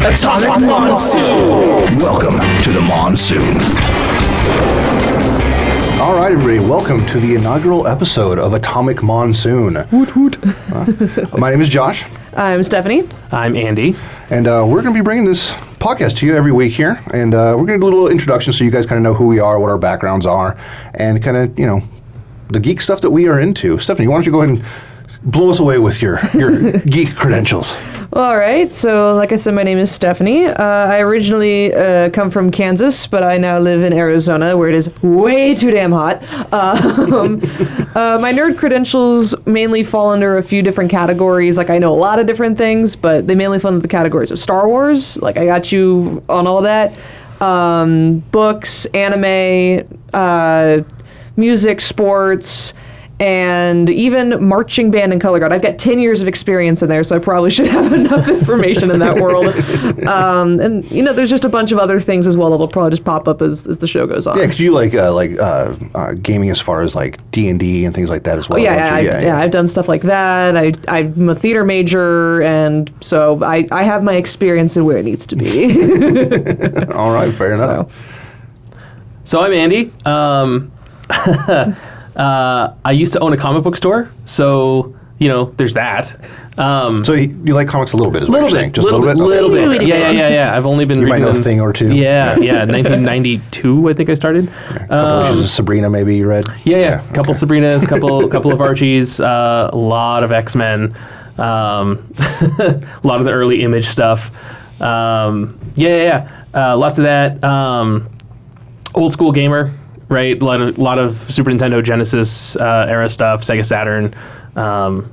Atomic Monsoon! Welcome to the Monsoon. All right, everybody, welcome to the inaugural episode of Atomic Monsoon. Woot woot. My name is Josh. I'm Stephanie. I'm Andy. And we're going to be bringing this podcast to you every week here. And we're going to do a little introduction so you guys kind of know who we are, what our backgrounds are, and kind of, the geek stuff that we are into. Stephanie, why don't you go ahead and blow us away with your geek credentials. All right, so like I said, my name is Stephanie. I originally come from Kansas, but I now live in Arizona, where it is way too damn hot. My nerd credentials mainly fall under a few different categories. Like, I know a lot of different things, but they mainly fall under the categories of Star Wars. Like, I got you on all that. Books, anime, music, sports, and even marching band and color guard. I've got 10 years of experience in there, so I probably should have enough information in that world. And there's just a bunch of other things as well that'll probably just pop up as the show goes on. Yeah, because you like gaming as far as like D&D and things like that as well. Oh, yeah, I've done stuff like that. I'm a theater major, and so I have my experience in where it needs to be. All right, fair enough. So I'm Andy. I used to own a comic book store, so, there's that. So you like comics a little bit, is what you're saying? Just a little bit? Little bit. Yeah. I've only been reading them. You might know a thing or two. Yeah. 1992, I think I started. A couple issues of Sabrina maybe you read? Yeah. A couple Sabrinas, couple of Archies, a lot of X-Men, a lot of the early Image stuff. Lots of that. Old school gamer. Right, a lot of Super Nintendo, Genesis era stuff, Sega Saturn, kind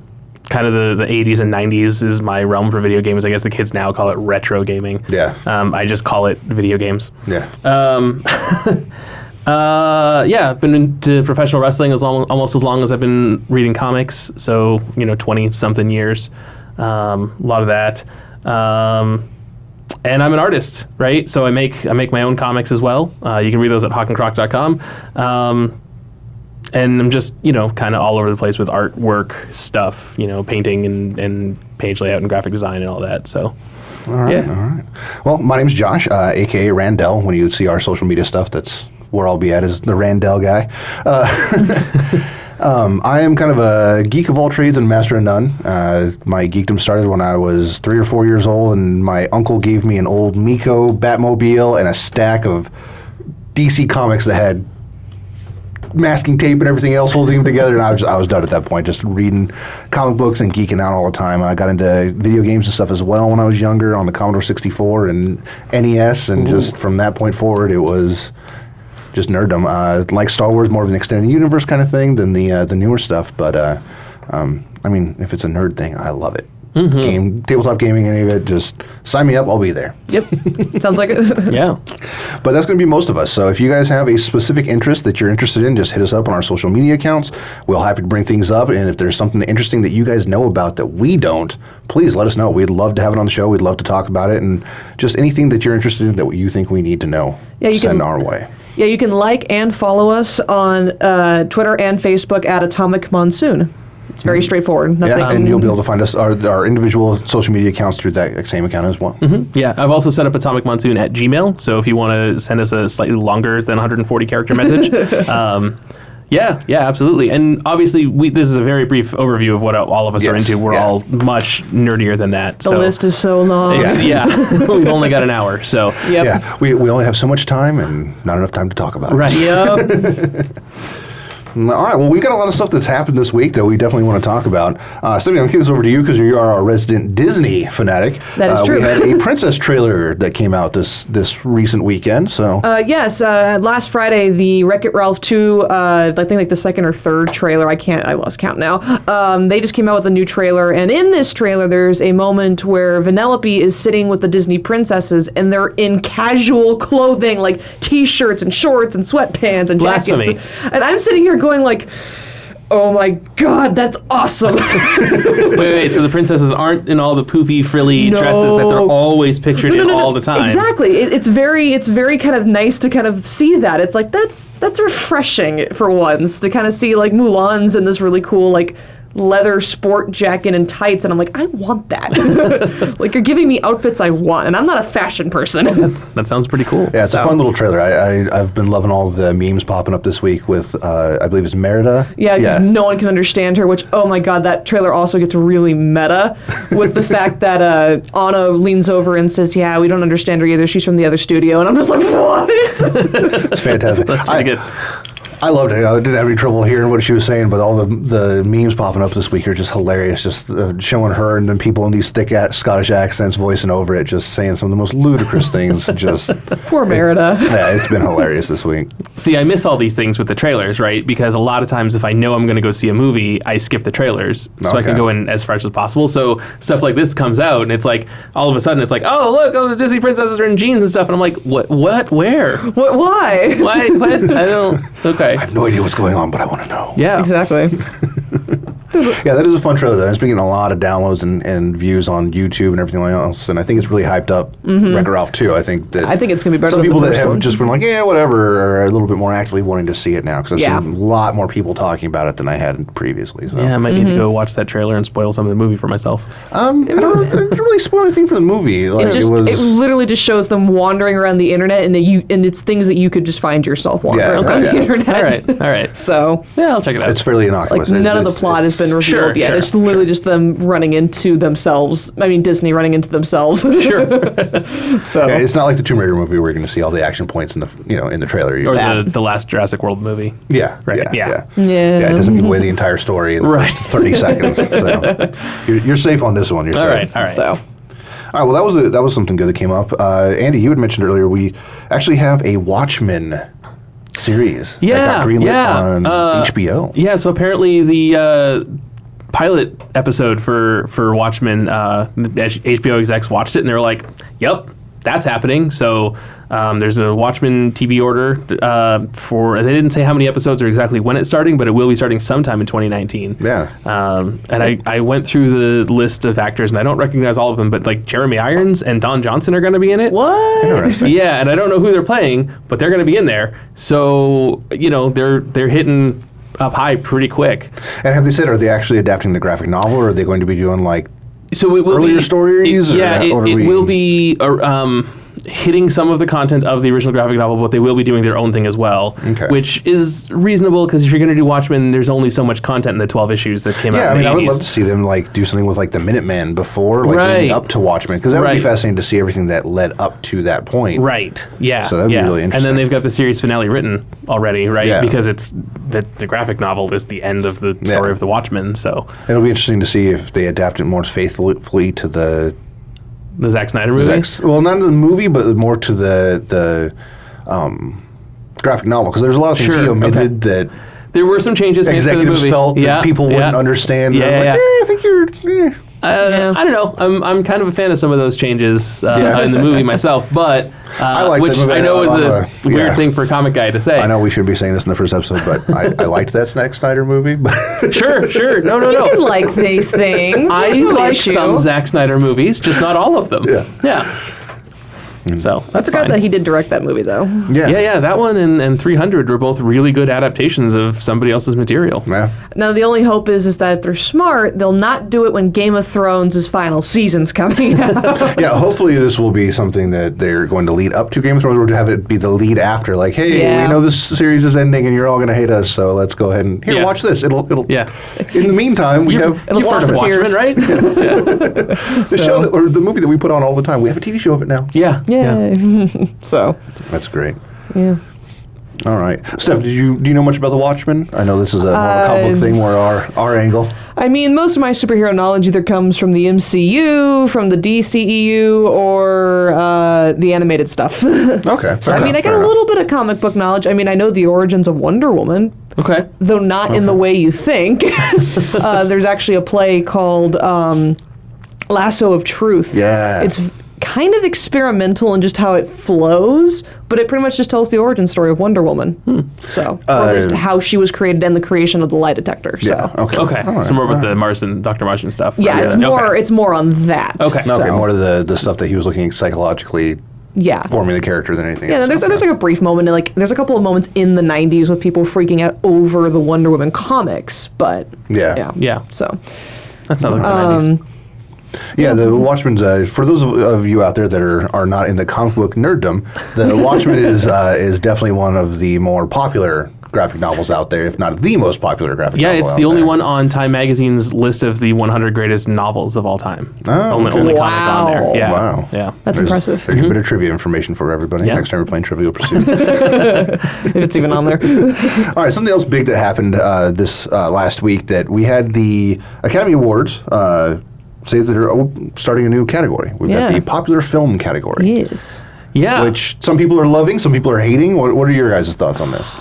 of the 80s and 90s is my realm for video games. I guess the kids now call it retro gaming. Yeah. I just call it video games. Yeah. I've been into professional wrestling almost as long as I've been reading comics. So 20-something years. A lot of that. And I'm an artist, right? So I make my own comics as well. You can read those at hawkandcroc.com. And I'm just, kind of all over the place with artwork stuff, painting and page layout and graphic design and all that. So, all right. Well, my name's Josh, a.k.a. Randell. When you see our social media stuff, that's where I'll be at, is the Randell guy. I am kind of a geek of all trades and master of none. My geekdom started when I was 3 or 4 years old, and my uncle gave me an old Miko Batmobile and a stack of DC comics that had masking tape and everything else holding them together, and I was done at that point, just reading comic books and geeking out all the time. I got into video games and stuff as well when I was younger on the Commodore 64 and NES, and just from that point forward, it was just nerddom. Like Star Wars, more of an extended universe kind of thing than the newer stuff. But if it's a nerd thing, I love it. Mm-hmm. Tabletop gaming, any of it, just sign me up. I'll be there. Yep, sounds like it. Yeah, but that's going to be most of us. So if you guys have a specific interest that you're interested in, just hit us up on our social media accounts. We'll happy to bring things up, and if there's something interesting that you guys know about that we don't, please let us know. We'd love to have it on the show. We'd love to talk about it, and just anything that you're interested in that you think we need to know, send our way. Yeah, you can like and follow us on Twitter and Facebook at Atomic Monsoon. It's very straightforward. Nothing. Yeah, and you'll be able to find us, our individual social media accounts through that same account as well. Mm-hmm. Yeah, I've also set up Atomic Monsoon at Gmail, so if you want to send us a slightly longer than 140-character message, yeah, absolutely. And obviously, this is a very brief overview of what all of us are into. We're all much nerdier than that. The list is so long. We've only got an hour, so. Yep. Yeah, we only have so much time and not enough time to talk about it. Right. Yep. All right, well, we've got a lot of stuff that's happened this week that we definitely want to talk about. Stephanie, I'm going to give this over to you because you are our resident Disney fanatic. That is true. We had a princess trailer that came out this recent weekend. So yes, last Friday, the Wreck-It Ralph 2, I think like the second or third trailer, I lost count now. They just came out with a new trailer, and in this trailer, there's a moment where Vanellope is sitting with the Disney princesses, and they're in casual clothing, like T-shirts and shorts and sweatpants and Blasphemy. jackets. And I'm sitting here going like, oh my God, that's awesome. Wait, so the princesses aren't in all the poofy, frilly dresses that they're always pictured in all the time. Exactly. It's very kind of nice to kind of see that. It's like, that's refreshing for once, to kind of see like Mulan's in this really cool, like leather sport jacket and tights, and I'm like, I want that. Like, you're giving me outfits I want, and I'm not a fashion person. That sounds pretty cool. Yeah, it's a fun little trailer. I've been loving all of the memes popping up this week with, I believe it's Merida. Yeah, because no one can understand her, which, oh my god, that trailer also gets really meta with the fact that Anna leans over and says, yeah, we don't understand her either. She's from the other studio. And I'm just like, what? It's fantastic. That's pretty good. I loved it. I didn't have any trouble hearing what she was saying, but all the memes popping up this week are just hilarious. Just showing her and then people in these thick Scottish accents voicing over it, just saying some of the most ludicrous things. Just Poor Merida. Yeah, it's been hilarious this week. See, I miss all these things with the trailers, right? Because a lot of times if I know I'm going to go see a movie, I skip the trailers so I can go in as fresh as possible. So stuff like this comes out and it's like, all of a sudden it's like, oh, look, the Disney princesses are in jeans and stuff. And I'm like, what, where? What? Why? Why? What? I don't, okay. I have no idea what's going on, but I want to know. Yeah. Exactly. Yeah, that is a fun trailer, though. It's been getting a lot of downloads and views on YouTube and everything else, and I think it's really hyped up Wreck-It Ralph 2. I think it's going to be better some than people the that first have one. just been like, yeah, whatever, are a little bit more actively wanting to see it now, because I've seen a lot more people talking about it than I had previously. So. Yeah, I might need to go watch that trailer and spoil some of the movie for myself. I didn't really spoil anything for the movie. Like, it literally just shows them wandering around the internet, and it's things that you could just find yourself wandering around the internet. All right. So yeah, I'll check it out. It's fairly innocuous. Like, none of the plot has been revealed yet. It's literally just them running into themselves. I mean, Disney running into themselves. Sure. So yeah, it's not like the Tomb Raider movie where you're going to see all the action points in the trailer. Or the last Jurassic World movie. Yeah. Right. Yeah. It doesn't give away the entire story in the first 30 seconds. So you're safe on this one. You're safe. All right. So. All right, well, that was something good that came up. Andy, you had mentioned earlier we actually have a Watchmen series that got greenlit on HBO. Yeah, so apparently the pilot episode for Watchmen, HBO execs watched it and they were like, yep, that's happening. So there's a Watchmen TV order they didn't say how many episodes or exactly when it's starting, but it will be starting sometime in 2019. Yeah. And I went through the list of actors and I don't recognize all of them, but like Jeremy Irons and Don Johnson are going to be in it. What? Interesting. Yeah, and I don't know who they're playing, but they're going to be in there. So, they're hitting up high pretty quick. And have they said, are they actually adapting the graphic novel, or are they going to be doing like so it will earlier be, stories? It will be hitting some of the content of the original graphic novel, but they will be doing their own thing as well, which is reasonable because if you're going to do Watchmen, there's only so much content in the 12 issues that came out. Yeah, in the I 80s. would love to see them like do something with like the Minutemen before, like leading up to Watchmen, because that would be fascinating to see everything that led up to that point. Right. Yeah. So that'd be really interesting. And then they've got the series finale written already, right? Yeah. Because it's the graphic novel is the end of the story of the Watchmen. So it'll be interesting to see if they adapt it more faithfully to the Zack Snyder movie. Well, not the movie, but more to the graphic novel, because there's a lot of things he omitted that there were some changes made for the executives movie. felt that people wouldn't understand. Yeah, I was like, I think you're. I don't know. I'm kind of a fan of some of those changes in the movie myself, but which I know is a weird thing for a comic guy to say. I know we should be saying this in the first episode, but I liked that Zack Snyder movie. But Sure. No. You can like these things. I There's no like issue. some Zack Snyder movies, just not all of them. Yeah. So that's forgot fine. that he did direct that movie, though. Yeah. That one and 300 were both really good adaptations of somebody else's material. Yeah. Now, the only hope is that if they're smart, they'll not do it when Game of Thrones' final season's coming out. Yeah, hopefully this will be something that they're going to lead up to Game of Thrones, or to have it be the lead after. Like, hey, we know this series is ending and you're all going to hate us, so let's go ahead and watch this. It'll. In the meantime, it'll start with Watchmen, right? The show or the movie that we put on all the time. We have a TV show of it now. Yeah. So that's great. Yeah. All right, Steph, do you know much about the Watchmen? I know this is more of a comic book thing, more our angle. I mean, most of my superhero knowledge either comes from the MCU, from the DCEU, or the animated stuff. Okay. So I got a little bit of comic book knowledge. I mean, I know the origins of Wonder Woman. Okay. Though not in the way you think. There's actually a play called Lasso of Truth. Yeah. It's kind of experimental in just how it flows, but it pretty much just tells the origin story of Wonder Woman. So, or at least how she was created and the creation of the lie detector. So. Yeah. Okay. So more about the Dr. Marsden stuff. Yeah, it's more on that. Okay. Okay. More of the stuff that he was looking psychologically forming the character than anything Yeah, else. there's like a brief moment, and like there's a couple of moments in the '90s with people freaking out over the Wonder Woman comics, but Yeah. So That's not like the 90s. Yeah, the Watchmen's, for those of you out there that are not in the comic book nerddom, the Watchmen is definitely one of the more popular graphic novels out there, if not the most popular graphic novel It's out the only there. one on Time Magazine's list of the 100 greatest novels of all time. Oh, only okay. comic on there. Wow. Yeah. Wow. Yeah. that's impressive. There's a bit of trivia information for everybody Yeah. next time we're playing Trivial Pursuit. If it's even on there. All right, something else big that happened this last week, that we had the Academy Awards say that they're starting a new category. We've got the popular film category, Yes. Yeah. which some people are loving, some people are hating. What are your guys' thoughts on this?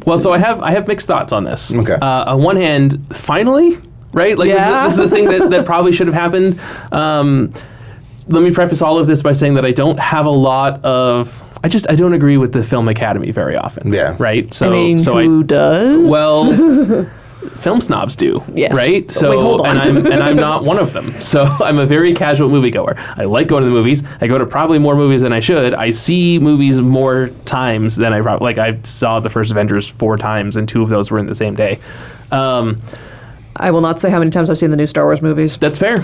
Well, so I have mixed thoughts on this. Okay. On one hand, finally, right? Like this is a thing that probably should have happened. Let me preface all of this by saying that I don't have a lot of. I don't agree with the Film Academy very often. Yeah. Right. So I mean, so who does? well. Film snobs do, Yes. right? So, Wait, hold on. and I'm not one of them. So I'm a very casual moviegoer. I like going to the movies. I go to probably more movies than I should. I see movies more times than I probably like. I saw the first Avengers 4 times, and 2 of those were in the same day. I will not say how many times I've seen the new Star Wars movies. That's fair.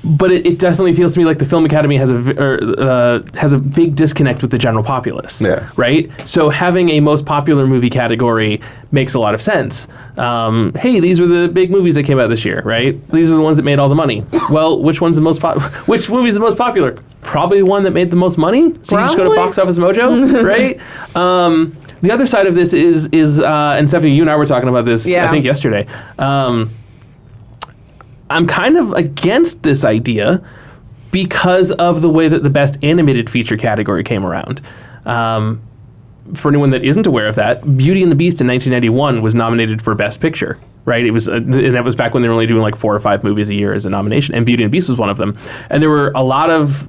But it definitely feels to me like the Film Academy has a big disconnect with the general populace. Yeah. Right? So having a most popular movie category makes a lot of sense. Hey, these were the big movies that came out this year, right? These are the ones that made all the money. Well, which movie is the most popular? Probably the one that made the most money. So you just go to Probably. Box Office Mojo, right? The other side of this is and Stephanie, you and I were talking about this, I think, yesterday. I'm kind of against this idea because of the way that the Best Animated Feature category came around. For anyone that isn't aware of that, Beauty and the Beast in 1991 was nominated for Best Picture. Right, it was, and that was back when they were only doing like 4 or 5 movies a year as a nomination, and Beauty and the Beast was one of them. And there were a lot of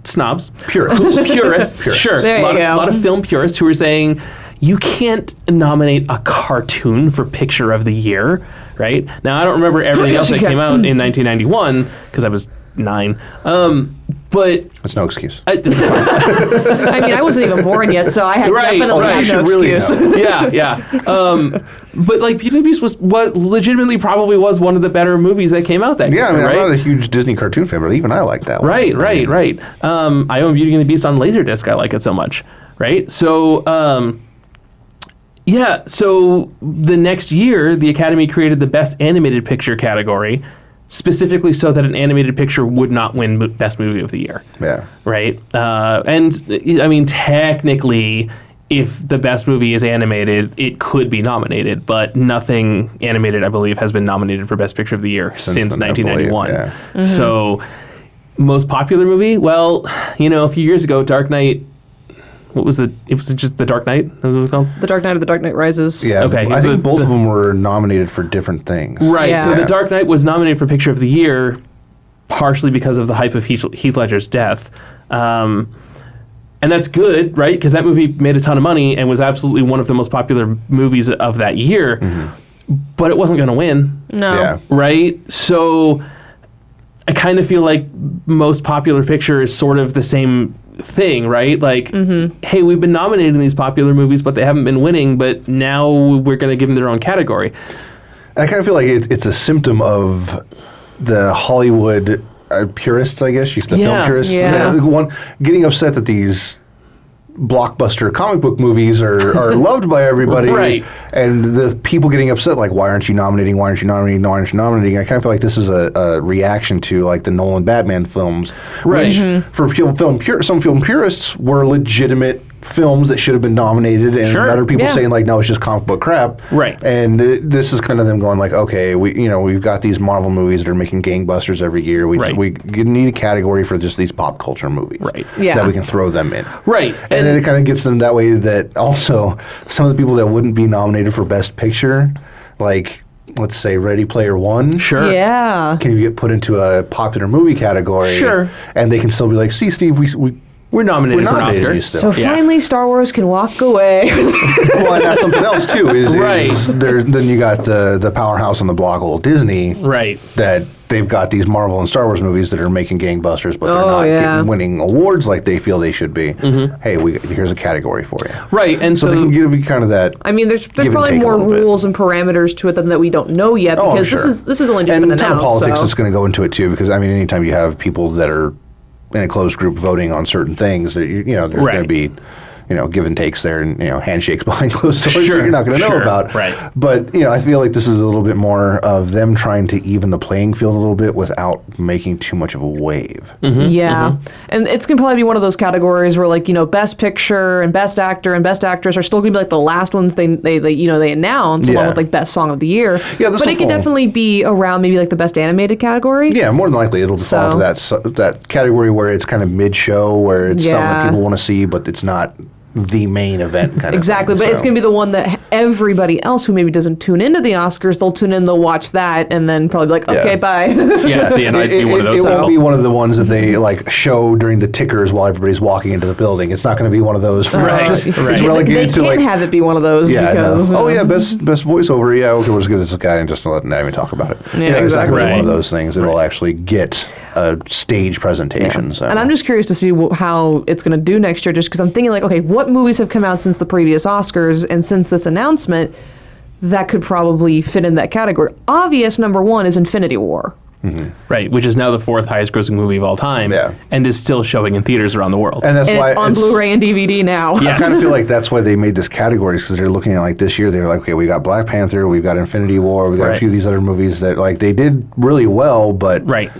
snobs, purists, sure, There you go. a lot of film purists who were saying you can't nominate a cartoon for Picture of the Year. Right now, I don't remember everything else that came out in 1991 because I was 9. But That's no excuse. I mean, I wasn't even born yet, so I had definitely right. had You no should really excuse. know. yeah. But like Beauty and the Beast was what legitimately probably was one of the better movies that came out that year. Yeah, I mean, right? I'm not a huge Disney cartoon fan, but even I like that one. Right. I own Beauty and the Beast on Laserdisc. I like it so much. Right. So, so the next year, the Academy created the Best Animated Picture category, specifically so that an animated picture would not win Best Movie of the Year. Yeah. Right. And I mean, technically, if the best movie is animated, it could be nominated, but nothing animated, I believe, has been nominated for Best Picture of the Year since then, I believe, 1991. yeah. Mm-hmm. So, most popular movie? Well, a few years ago, Dark Knight. What was it was just The Dark Knight? That was what it was called? The Dark Knight or The Dark Knight Rises. Yeah. Okay, I think both of them were nominated for different things. Right. Yeah. So Yeah. The Dark Knight was nominated for Picture of the Year, partially because of the hype of Heath Ledger's death. And that's good, right? Because that movie made a ton of money and was absolutely one of the most popular movies of that year. Mm-hmm. But it wasn't going to win, No. Yeah. right? So I kind of feel like most popular picture is sort of the same thing, right? Like, hey, we've been nominated in these popular movies, but they haven't been winning, but now we're going to give them their own category. I kind of feel like it's a symptom of the Hollywood purists, I guess, the film purists, Yeah. getting upset that these blockbuster comic book movies are loved by everybody, Right. and the people getting upset, like, why aren't you nominating? Why aren't you nominating? Why aren't you nominating? I kind of feel like this is a reaction to like the Nolan Batman films, Right. which for some film purists were legitimate films that should have been nominated, and Sure. other people Yeah. saying like, no, it's just comic book crap, Right. And this is kind of them going like, okay, we've got these Marvel movies that are making gangbusters every year. We need a category for just these pop culture movies, Right. Yeah. that we can throw them in, Right. and then it kind of gets them that way that also some of the people that wouldn't be nominated for Best Picture, like let's say Ready Player One, Sure. Yeah. can you get put into a popular movie category? Sure. And they can still be like, see, Steve, we We're nominated for an nominated Oscar. you still. So Yeah. finally, Star Wars can walk away. Well, and that's something else too. Right. Then you got the powerhouse on the block, old Disney. Right. That they've got these Marvel and Star Wars movies that are making gangbusters, but they're Oh, not yeah. winning awards like they feel they should be. Hey, here's a category for you. Right. And So they can give you kind of that. I mean, there's and probably take a more little bit. rules and parameters to it than that we don't know yet, Oh, I'm because sure. this is only just and been a ton of announced. politics so. that's going to go into it too, because I mean, anytime you have people that are in a closed group voting on certain things, that there's Right. going to be, give and takes there, and handshakes behind closed doors Sure, that you're not going to know sure, about. right. But I feel like this is a little bit more of them trying to even the playing field a little bit without making too much of a wave. Yeah, and it's gonna probably be one of those categories where, like, Best Picture and Best Actor and Best Actress are still gonna be like the last ones they announce, along Yeah. with like Best Song of the Year. Yeah, this but will it could fall. definitely be around maybe like the Best Animated category. Yeah, more than likely it'll fall into that category where it's kind of mid-show, where it's something that Yeah. people want to see, but it's not the main event kind Exactly, of but thing. it's going to be the one that everybody else who maybe doesn't tune into the Oscars, they'll tune in, they'll watch that, and then probably be like, okay, Yeah. bye. Yeah, see, and I'd be one of those. It won't people. be one of the ones that they like show during the tickers while everybody's walking into the building. It's not going to be one of those. Right, It's right. It's They relegated to can't like. have it be one of those Yeah, no. because Oh yeah, best voiceover. Yeah, okay, we'll just give this a guy and just not even talk about it. Yeah, It's not going to exactly. be one of Right. those things that'll actually get a stage presentation. So. And I'm just curious to see how it's going to do next year, just because I'm thinking, like, okay, what movies have come out since the previous Oscars and since this announcement that could probably fit in that category? Obvious number one is Infinity War. Right, which is now the fourth highest grossing movie of all time, Yeah. and is still showing in theaters around the world. and that's And why it's on Blu-ray and DVD now. Yeah. I kind of feel like that's why they made this category, because they're looking at like this year. They're like, okay, we got Black Panther, we've got Infinity War, we got a Right. few of these other movies that like they did really well, but Right.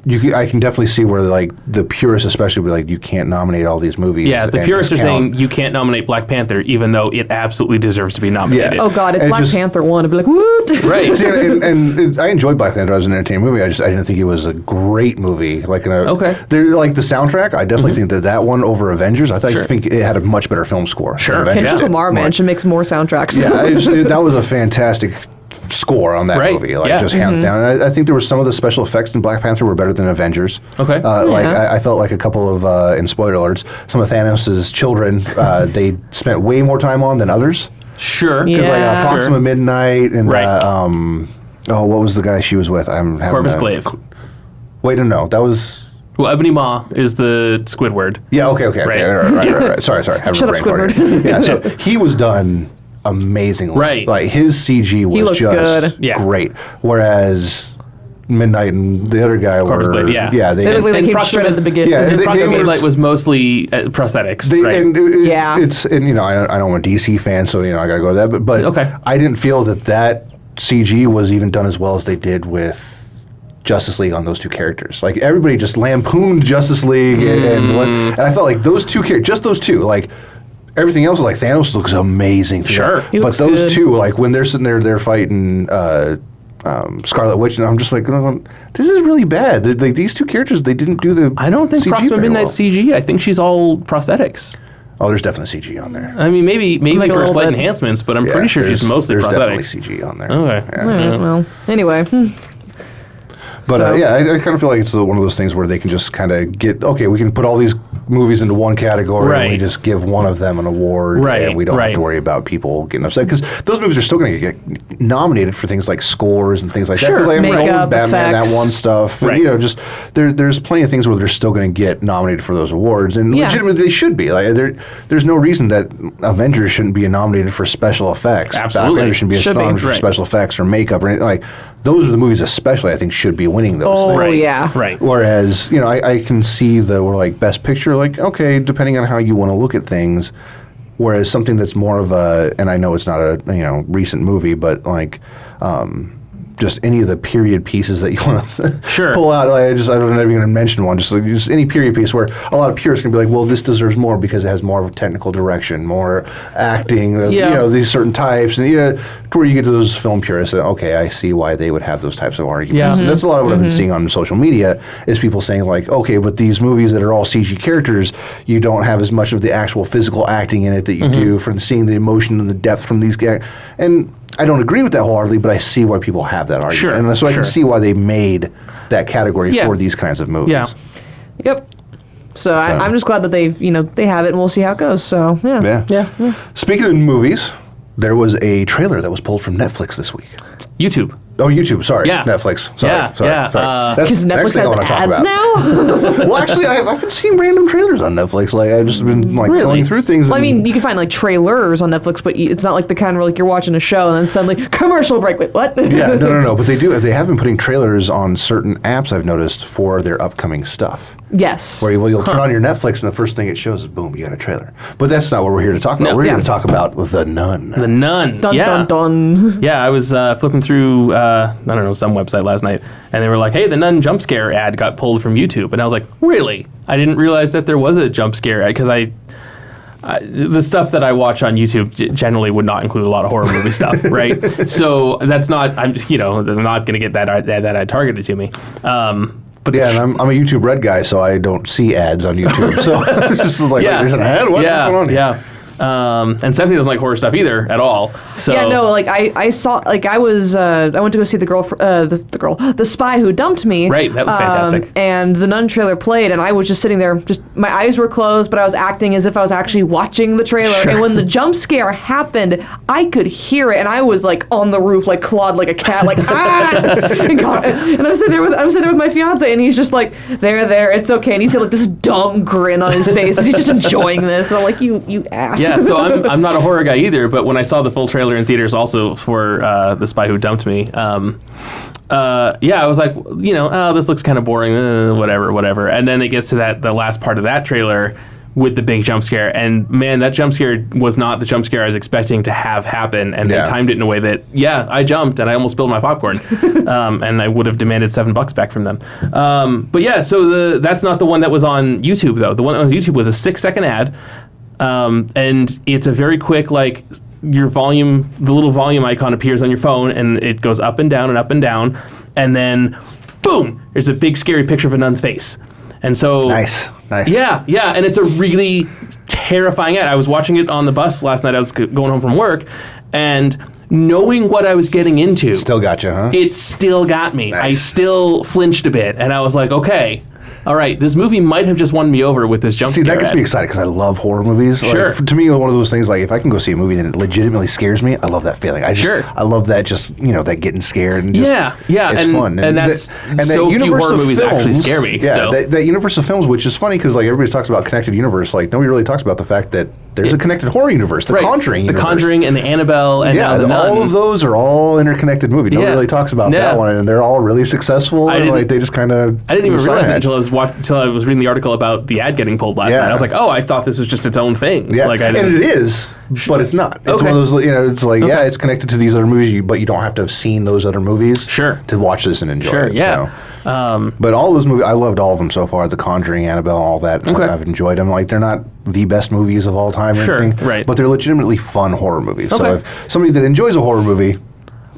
I can definitely see where like the purists especially be like, you can't nominate all these movies. Yeah, the and purists are discount. saying you can't nominate Black Panther, even though it absolutely deserves to be nominated. Oh, God, if And Black just- Panther won, I'd be like, woot! Right. See, and I enjoyed Black Panther as an entertaining movie. I didn't think it was a great movie. Like Okay. they're like the soundtrack. I definitely think that one over Avengers. I Sure. think it had a much better film score. Sure. than Avengers Kendrick did. Lamar, man, should make some more soundtracks. Yeah, that was a fantastic score on that Right, movie, like yeah. just hands down. And I think there were some of the special effects in Black Panther were better than Avengers. Okay. Like Yeah. I felt like a couple of, in spoiler alerts, some of Thanos' children, they spent way more time on than others. Sure. Yeah. Because like Sure. Proxima Midnight and Right. what was the guy she was with? I'm having Corvus a- Glaive. Wait, no, that was. Well, Ebony Maw is the Squidward. Yeah, okay. Right. Right. Sorry. Having Shut a up, brain fart Squidward. here. Yeah, so he was done amazingly. Right. Like his CG was looked just good. Yeah. great. Whereas Midnight and the other guy Corvus were. Glaive, yeah. They look like they And came Proxima- straight at the beginning. Yeah, And they Proxima were- Midnight was mostly prosthetics. They, right? and Yeah. it's and I don't want a DC fan, so I got to go to that. But Okay. I didn't feel that CG was even done as well as they did with Justice League on those two characters. Like everybody just lampooned Justice League, and I felt like those two characters, just those two, like. Everything else, like Thanos, looks amazing. Through Sure. that. He But looks those good. two, like when they're sitting there, they're fighting Scarlet Witch, and I'm just like, this is really bad. Like these two characters, they didn't do the. I don't think CG Proxima very Midnight well. CG. I think she's all prosthetics. Oh, there's definitely CG on there. I mean, maybe Like a for little slight bit. enhancements, but I'm Yeah, pretty sure she's mostly there's prosthetics. definitely CG on there. Okay. Yeah. All right, well, anyway. But So- yeah, I kind of feel like it's one of those things where they can just kind of get, okay, we can put all these movies into one category and we Right. just give one of them an award, Right, and we don't have right. to worry about people getting upset, because those movies are still going to get nominated for things like scores and things like Sure. that. 'Cause, like, Makeup, Nolan's Batman, effects. that one stuff, Right. just there's plenty of things where they're still going to get nominated for those awards, and Yeah. legitimately they should be. Like there's no reason that Avengers shouldn't be nominated for special effects. Absolutely. Batman shouldn't be Should be. nominated for Right. special effects or makeup or anything. Like those are the movies, especially I think, should be winning those Oh, things. Right. yeah. Right. Whereas, I can see we're like best picture, like, okay, depending on how you want to look at things. Whereas something that's more of and I know it's not a, recent movie, but like, just any of the period pieces that you want to Sure. pull out. Like, I don't even going to mention one. Just any period piece where a lot of purists can be like, well, this deserves more because it has more of a technical direction, more acting, Yeah. these certain types, and to where you get to those film purists. Okay, I see why they would have those types of arguments. Yeah. And that's a lot of what I've been seeing on social media is people saying like, okay, but these movies that are all CG characters, you don't have as much of the actual physical acting in it that you do from seeing the emotion and the depth from these guys. And I don't agree with that wholeheartedly, but I see why people have that argument. Sure, And so I can sure. see why they made that category Yeah. for these kinds of movies. Yeah. Yep. So I'm just glad that they have it, and we'll see how it goes. So Yeah. Speaking of movies, there was a trailer that was pulled from Netflix this week. YouTube. Oh, YouTube. Sorry. Yeah. Netflix. Sorry. Yeah, Sorry. yeah, Sorry. That's because the next Netflix thing I has want to talk ads about. now. Well, actually, I've been seeing random trailers on Netflix. Like, I've just been Really? going through things. Well, I and- mean, you can find like trailers on Netflix, but it's not like the kind where like you're watching a show and then suddenly commercial break. Wait, what? Yeah, no. But they have been putting trailers on certain apps, I've noticed, for their upcoming stuff. Yes. Where you'll turn on your Netflix and the first thing it shows is, boom, you got a trailer. But that's not what we're here to talk about. No. We're here Yeah. to talk about The Nun. The Nun. Dun yeah. dun dun. Yeah, I was flipping through, I don't know, some website last night, and they were like, hey, the Nun jump scare ad got pulled from YouTube. And I was like, really? I didn't realize that there was a jump scare ad, because the stuff that I watch on YouTube generally would not include a lot of horror movie stuff, right? So that's not, they're not going to get that ad targeted to me. But Yeah, and I'm a YouTube Red guy, so I don't see ads on YouTube. So it's just like, yeah, there's an ad? What's going on here? Yeah. And Stephanie doesn't like horror stuff either at all. So Yeah, no, like I saw, like I went to go see the Spy Who Dumped Me. Right, that was fantastic. And the Nun trailer played, and I was just sitting there, just my eyes were closed, but I was acting as if I was actually watching the trailer. Sure. And when the jump scare happened, I could hear it, and I was like on the roof, like clawed like a cat, like ah! And I'm sitting there with my fiance, and he's just like, there, it's okay, and he's got like this dumb grin on his face, as he's just enjoying this, and I'm like, you ass. Yeah, so I'm not a horror guy either, but when I saw the full trailer in theaters also for The Spy Who Dumped Me, I was like, this looks kind of boring, whatever. And then it gets to the last part of that trailer with the big jump scare, and man, that jump scare was not the jump scare I was expecting to have happen, and they timed it in a way that, I jumped and I almost spilled my popcorn, and I would have demanded $7 back from them. But yeah, so that's not the one that was on YouTube though. The one that was on YouTube was a 6-second ad. And it's a very quick, like, your volume, the little volume icon appears on your phone, and it goes up and down and up and down, and then, boom, there's a big scary picture of a nun's face. And so... Nice. Yeah, and it's a really terrifying ad. I was watching it on the bus last night. I was going home from work, and knowing what I was getting into... Still got you, huh? It still got me. Nice. I still flinched a bit, and I was like, okay... All right, this movie might have just won me over with this jump scare. See, that gets ad. me excited because I love horror movies. Sure. Like, to me, one of those things, like, if I can go see a movie and it legitimately scares me, I love that feeling. I love that that getting scared. And just, it's fun. And that's so few horror movies actually scare me. Yeah, so. that universe of films, which is funny because, like, everybody talks about connected universe. Like, nobody really talks about the fact that there's a connected horror universe, the Conjuring universe. The Conjuring and the Annabelle and now the Nun. all of those are all interconnected movies. Nobody really talks about that one, and they're all really successful. And they just kind of... I didn't even realize it until I was reading the article about the ad getting pulled last night. I was like, I thought this was just its own thing. Yeah, like, and it is, but it's not. It's one of those, it's like, it's connected to these other movies, but you don't have to have seen those other movies to watch this and enjoy it. Yeah. So. But all those movies, I loved all of them so far. The Conjuring, Annabelle, all that. I've enjoyed them. Like, they're not the best movies of all time or anything, right. but they're legitimately fun horror movies. So if somebody that enjoys a horror movie...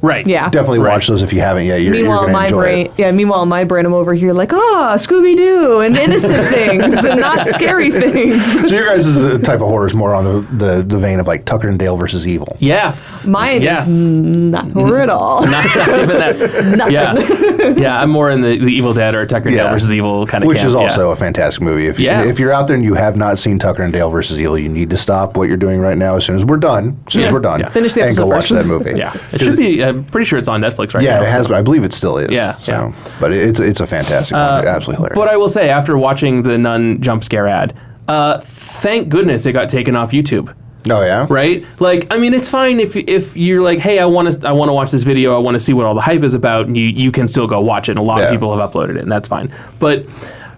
Right. Yeah. Definitely watch those if you haven't yet. You're going to enjoy it. Meanwhile, in my brain, I'm over here like, Scooby Doo and innocent things and not scary things. So your guys' type of horror is more on the vein of like Tucker and Dale versus Evil. Yes. Mine is not horror at all. Not even that. Nothing. Yeah, I'm more in the Evil Dead or Tucker and Dale versus Evil kind of Which is also a fantastic movie. If you're out there and you have not seen Tucker and Dale versus Evil, you need to stop what you're doing right now as soon as we're done. Finish the episode and go watch first. that movie. Yeah. It should be... I'm pretty sure it's on Netflix right now. Yeah, it has. I believe it still is. Yeah. But it's a fantastic one. Absolutely hilarious. But I will say, after watching the Nun jump scare ad, thank goodness it got taken off YouTube. Oh yeah. Right? Like, I mean, it's fine if you're like, hey, I want to watch this video. I want to see what all the hype is about. And you can still go watch it. And a lot of people have uploaded it, and that's fine. But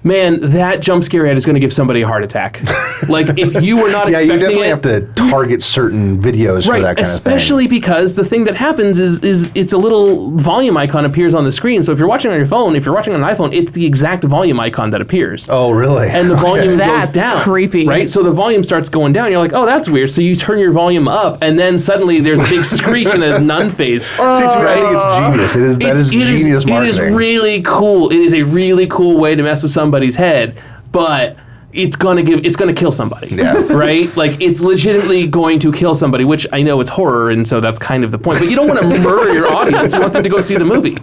man, that jump scare ad is going to give somebody a heart attack. Like, if you were not expecting it... you definitely have to target certain videos for that kind of thing. Especially because the thing that happens is it's a little volume icon appears on the screen. So if you're watching on your phone, if you're watching on an iPhone, it's the exact volume icon that appears. Oh, really? And the volume goes That's down. creepy. Right? So the volume starts going down. You're like, oh, that's weird. So you turn your volume up, and then suddenly there's a big screech and a nun face. I think it's genius. That is genius marketing. It is really cool. It is a really cool way to mess with somebody's head. But it's gonna kill somebody. Yeah. Right? Like, it's legitimately going to kill somebody, which I know it's horror, and so that's kind of the point. But you don't want to murder your audience. You want them to go see the movie.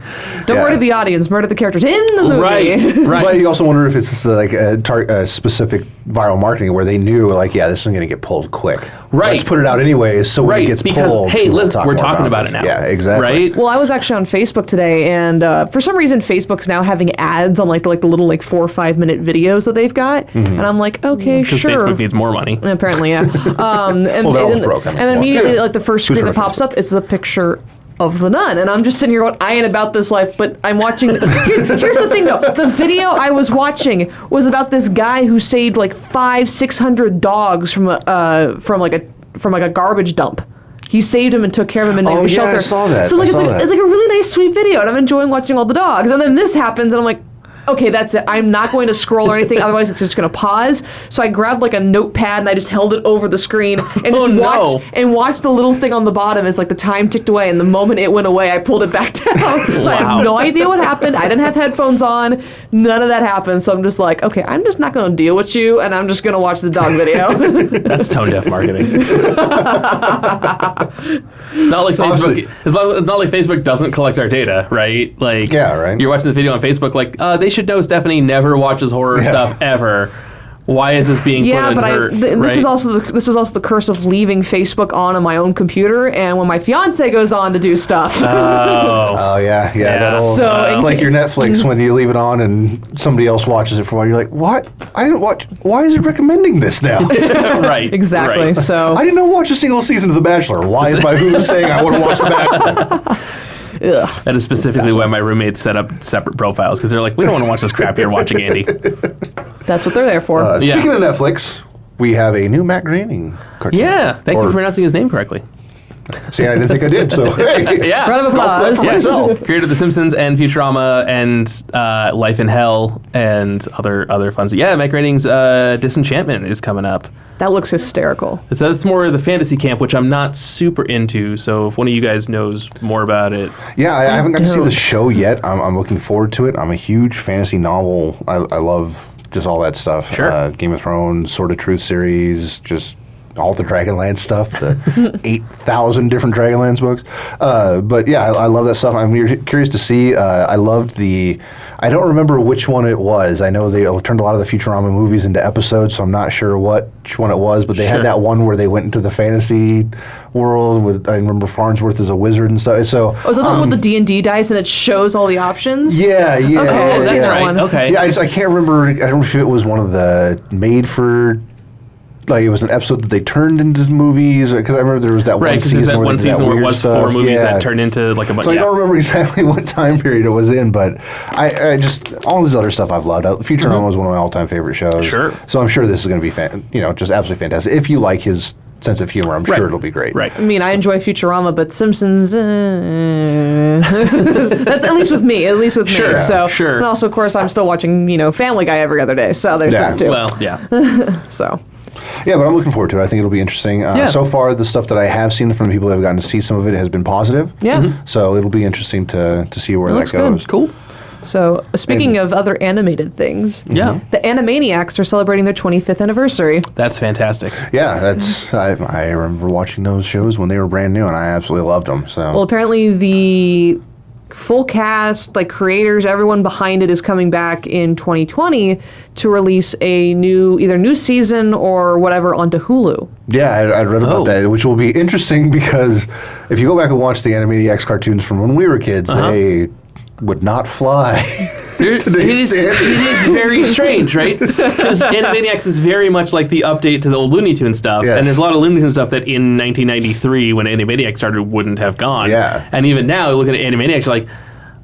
Don't murder the audience, murder the characters in the movie. Right. But you also wonder if it's like a specific viral marketing where they knew, like, yeah, this is going to get pulled quick. Right. Let's put it out anyways, so when it gets pulled, hey, people we're more talking about it now. Yeah, exactly. Right? Well, I was actually on Facebook today, and for some reason, Facebook's now having ads on like the little 4 or 5 minute videos that they've got, and I'm like, okay, Because sure. Facebook needs more money. Apparently, yeah. And, Well, they're always broke. I mean, and immediately, like the first Who's screen on that pops Facebook? up is the picture of the nun, and I'm just sitting here going, I ain't about this life, but I'm watching. Here's the thing, though. The video I was watching was about this guy who saved like 500-600 dogs from a garbage dump. He saved him and took care of him in a shelter. I saw that. So like it's like a really nice, sweet video, and I'm enjoying watching all the dogs. And then this happens, and I'm like, okay, that's it. I'm not going to scroll or anything, otherwise it's just going to pause. So I grabbed like a notepad and I just held it over the screen and just watched the little thing on the bottom as like the time ticked away, and the moment it went away, I pulled it back down. So I have no idea what happened. I didn't have headphones on. None of that happened. So I'm just like, okay, I'm just not going to deal with you, and I'm just going to watch the dog video. That's tone deaf marketing. It's not like Facebook. It's not like Facebook doesn't collect our data, right? Like, yeah, right. You're watching the video on Facebook, like, they should know Stephanie never watches horror stuff ever. Why is this being put in her? This is also the curse of leaving Facebook on my own computer, and when my fiance goes on to do stuff. Oh yeah. Like your Netflix when you leave it on and somebody else watches it for a while. You're like, what? I didn't watch. Why is it recommending this now? Right. Exactly. Right. So I didn't watch a single season of The Bachelor. Why is my who saying I want to watch The Bachelor? Ugh. That is specifically why my roommates set up separate profiles, because they're like, we don't want to watch this crap you're watching, Andy. That's what they're there for. Speaking of Netflix, we have a new Matt Groening cartoon. Yeah, thank you for pronouncing his name correctly. See, I didn't think I did, so hey. Yeah. Round of applause. For myself. Created The Simpsons and Futurama and Life in Hell and other fun stuff. Yeah, Matt Groening's Disenchantment is coming up. That looks hysterical. It's more the fantasy camp, which I'm not super into. So if one of you guys knows more about it. Yeah, I haven't got to see the show yet. I'm looking forward to it. I'm a huge fantasy novel. I love just all that stuff. Sure. Game of Thrones, Sword of Truth series, just all the Dragonlance stuff, the 8,000 different Dragonlance books. But yeah, I love that stuff. I'm curious to see. I loved I don't remember which one it was. I know they turned a lot of the Futurama movies into episodes, so I'm not sure which one it was, but they had that one where they went into the fantasy world. I remember Farnsworth as a wizard and stuff. So, is that the one with the D&D dice and it shows all the options? Yeah. Okay, that's right. One. Okay. Yeah, I can't remember. I don't know if it was one of the made for. Like, it was an episode that they turned into movies, because I remember there was that one season that where one they did season that where it weird was stuff. 4 movies that turned into like a bunch. So I don't remember exactly what time period it was in, but I just all this other stuff I've loved. Futurama was one of my all-time favorite shows. Sure. So I'm sure this is going to be just absolutely fantastic. If you like his sense of humor, I'm sure it'll be great. Right. I mean, I enjoy Futurama, but Simpsons, that's at least with me. Sure, So, sure. And also, of course, I'm still watching, Family Guy every other day. So there's that too. Well, yeah. So. Yeah, but I'm looking forward to it. I think it'll be interesting. So far, the stuff that I have seen from the people that have gotten to see some of it has been positive. Yeah. So it'll be interesting to see where that goes. Good. Cool. So, speaking of other animated things, Yeah. the Animaniacs are celebrating their 25th anniversary. That's fantastic. Yeah, that's I remember watching those shows when they were brand new, and I absolutely loved them. So Well, apparently the full cast, like creators, everyone behind it is coming back in 2020 to release a either new season or whatever onto Hulu. yeah, I read about that, which will be interesting because if you go back and watch the Animaniacs cartoons from when we were kids, they would not fly. It is very strange, right? Because Animaniacs is very much like the update to the old Looney Tunes stuff. Yes. And there's a lot of Looney Tunes stuff that in 1993, when Animaniacs started, wouldn't have gone. Yeah. And even now, looking at Animaniacs, you're like,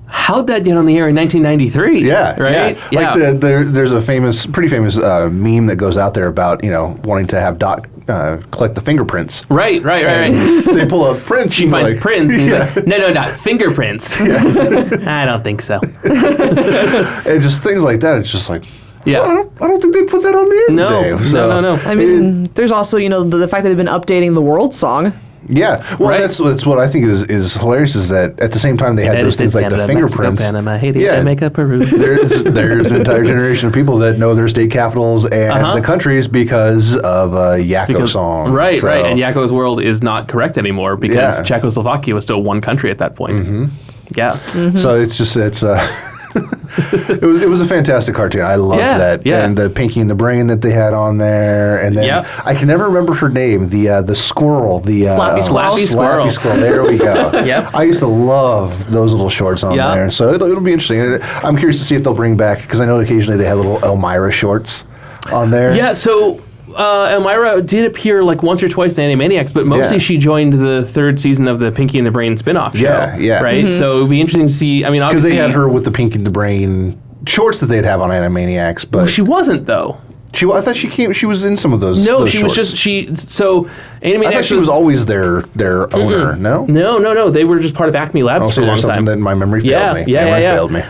how'd that get on the air in 1993? Yeah, Right? Yeah. Like there's a pretty famous meme that goes out there about wanting to have Dot collect the fingerprints. Right. They pull up prints. She and finds like, prints. And he's like, no, not fingerprints. I don't think so. and just things like that. It's just like, Yeah. well, I don't think they put that on the air No. today. So, No. I mean, there's also, the fact that they've been updating the world song. Yeah, well, Right? that's what I think is hilarious is that at the same time they had those things like the fingerprints. Panama, Haiti, Yeah. Jamaica, Peru. There's an entire generation of people that know their state capitals and the countries because of a Yakko song. Right, So- right. And Yakko's world is not correct anymore because Yeah. Czechoslovakia was still one country at that point. Mm-hmm. Yeah. So it's it was a fantastic cartoon. I loved that. Yeah. And the Pinky and the Brain that they had on there. And then Yep. I can never remember her name. The squirrel. The Slappy Squirrel. Slappy Squirrel. Slappy Squirrel. There we go. Yep. I used to love those little shorts on Yep. there. So it'll be interesting. And I'm curious to see if they'll bring back, because I know occasionally they have little Elmira shorts on there. Yeah, so Elmira did appear like once or twice in Animaniacs, but mostly Yeah. she joined the third season of the Pinky and the Brain spin-off show. Yeah. Right? So it would be interesting to see. I mean, Because obviously... they had her with the Pinky and the Brain shorts that they'd have on Animaniacs, but Well, she wasn't, though. I thought she was in some of those. No, those she shorts. was just... So Animaniacs I thought she was always their owner. No. No. They were just part of Acme Labs Oh, for so a long there's something time. that my memory failed me. Memory failed me.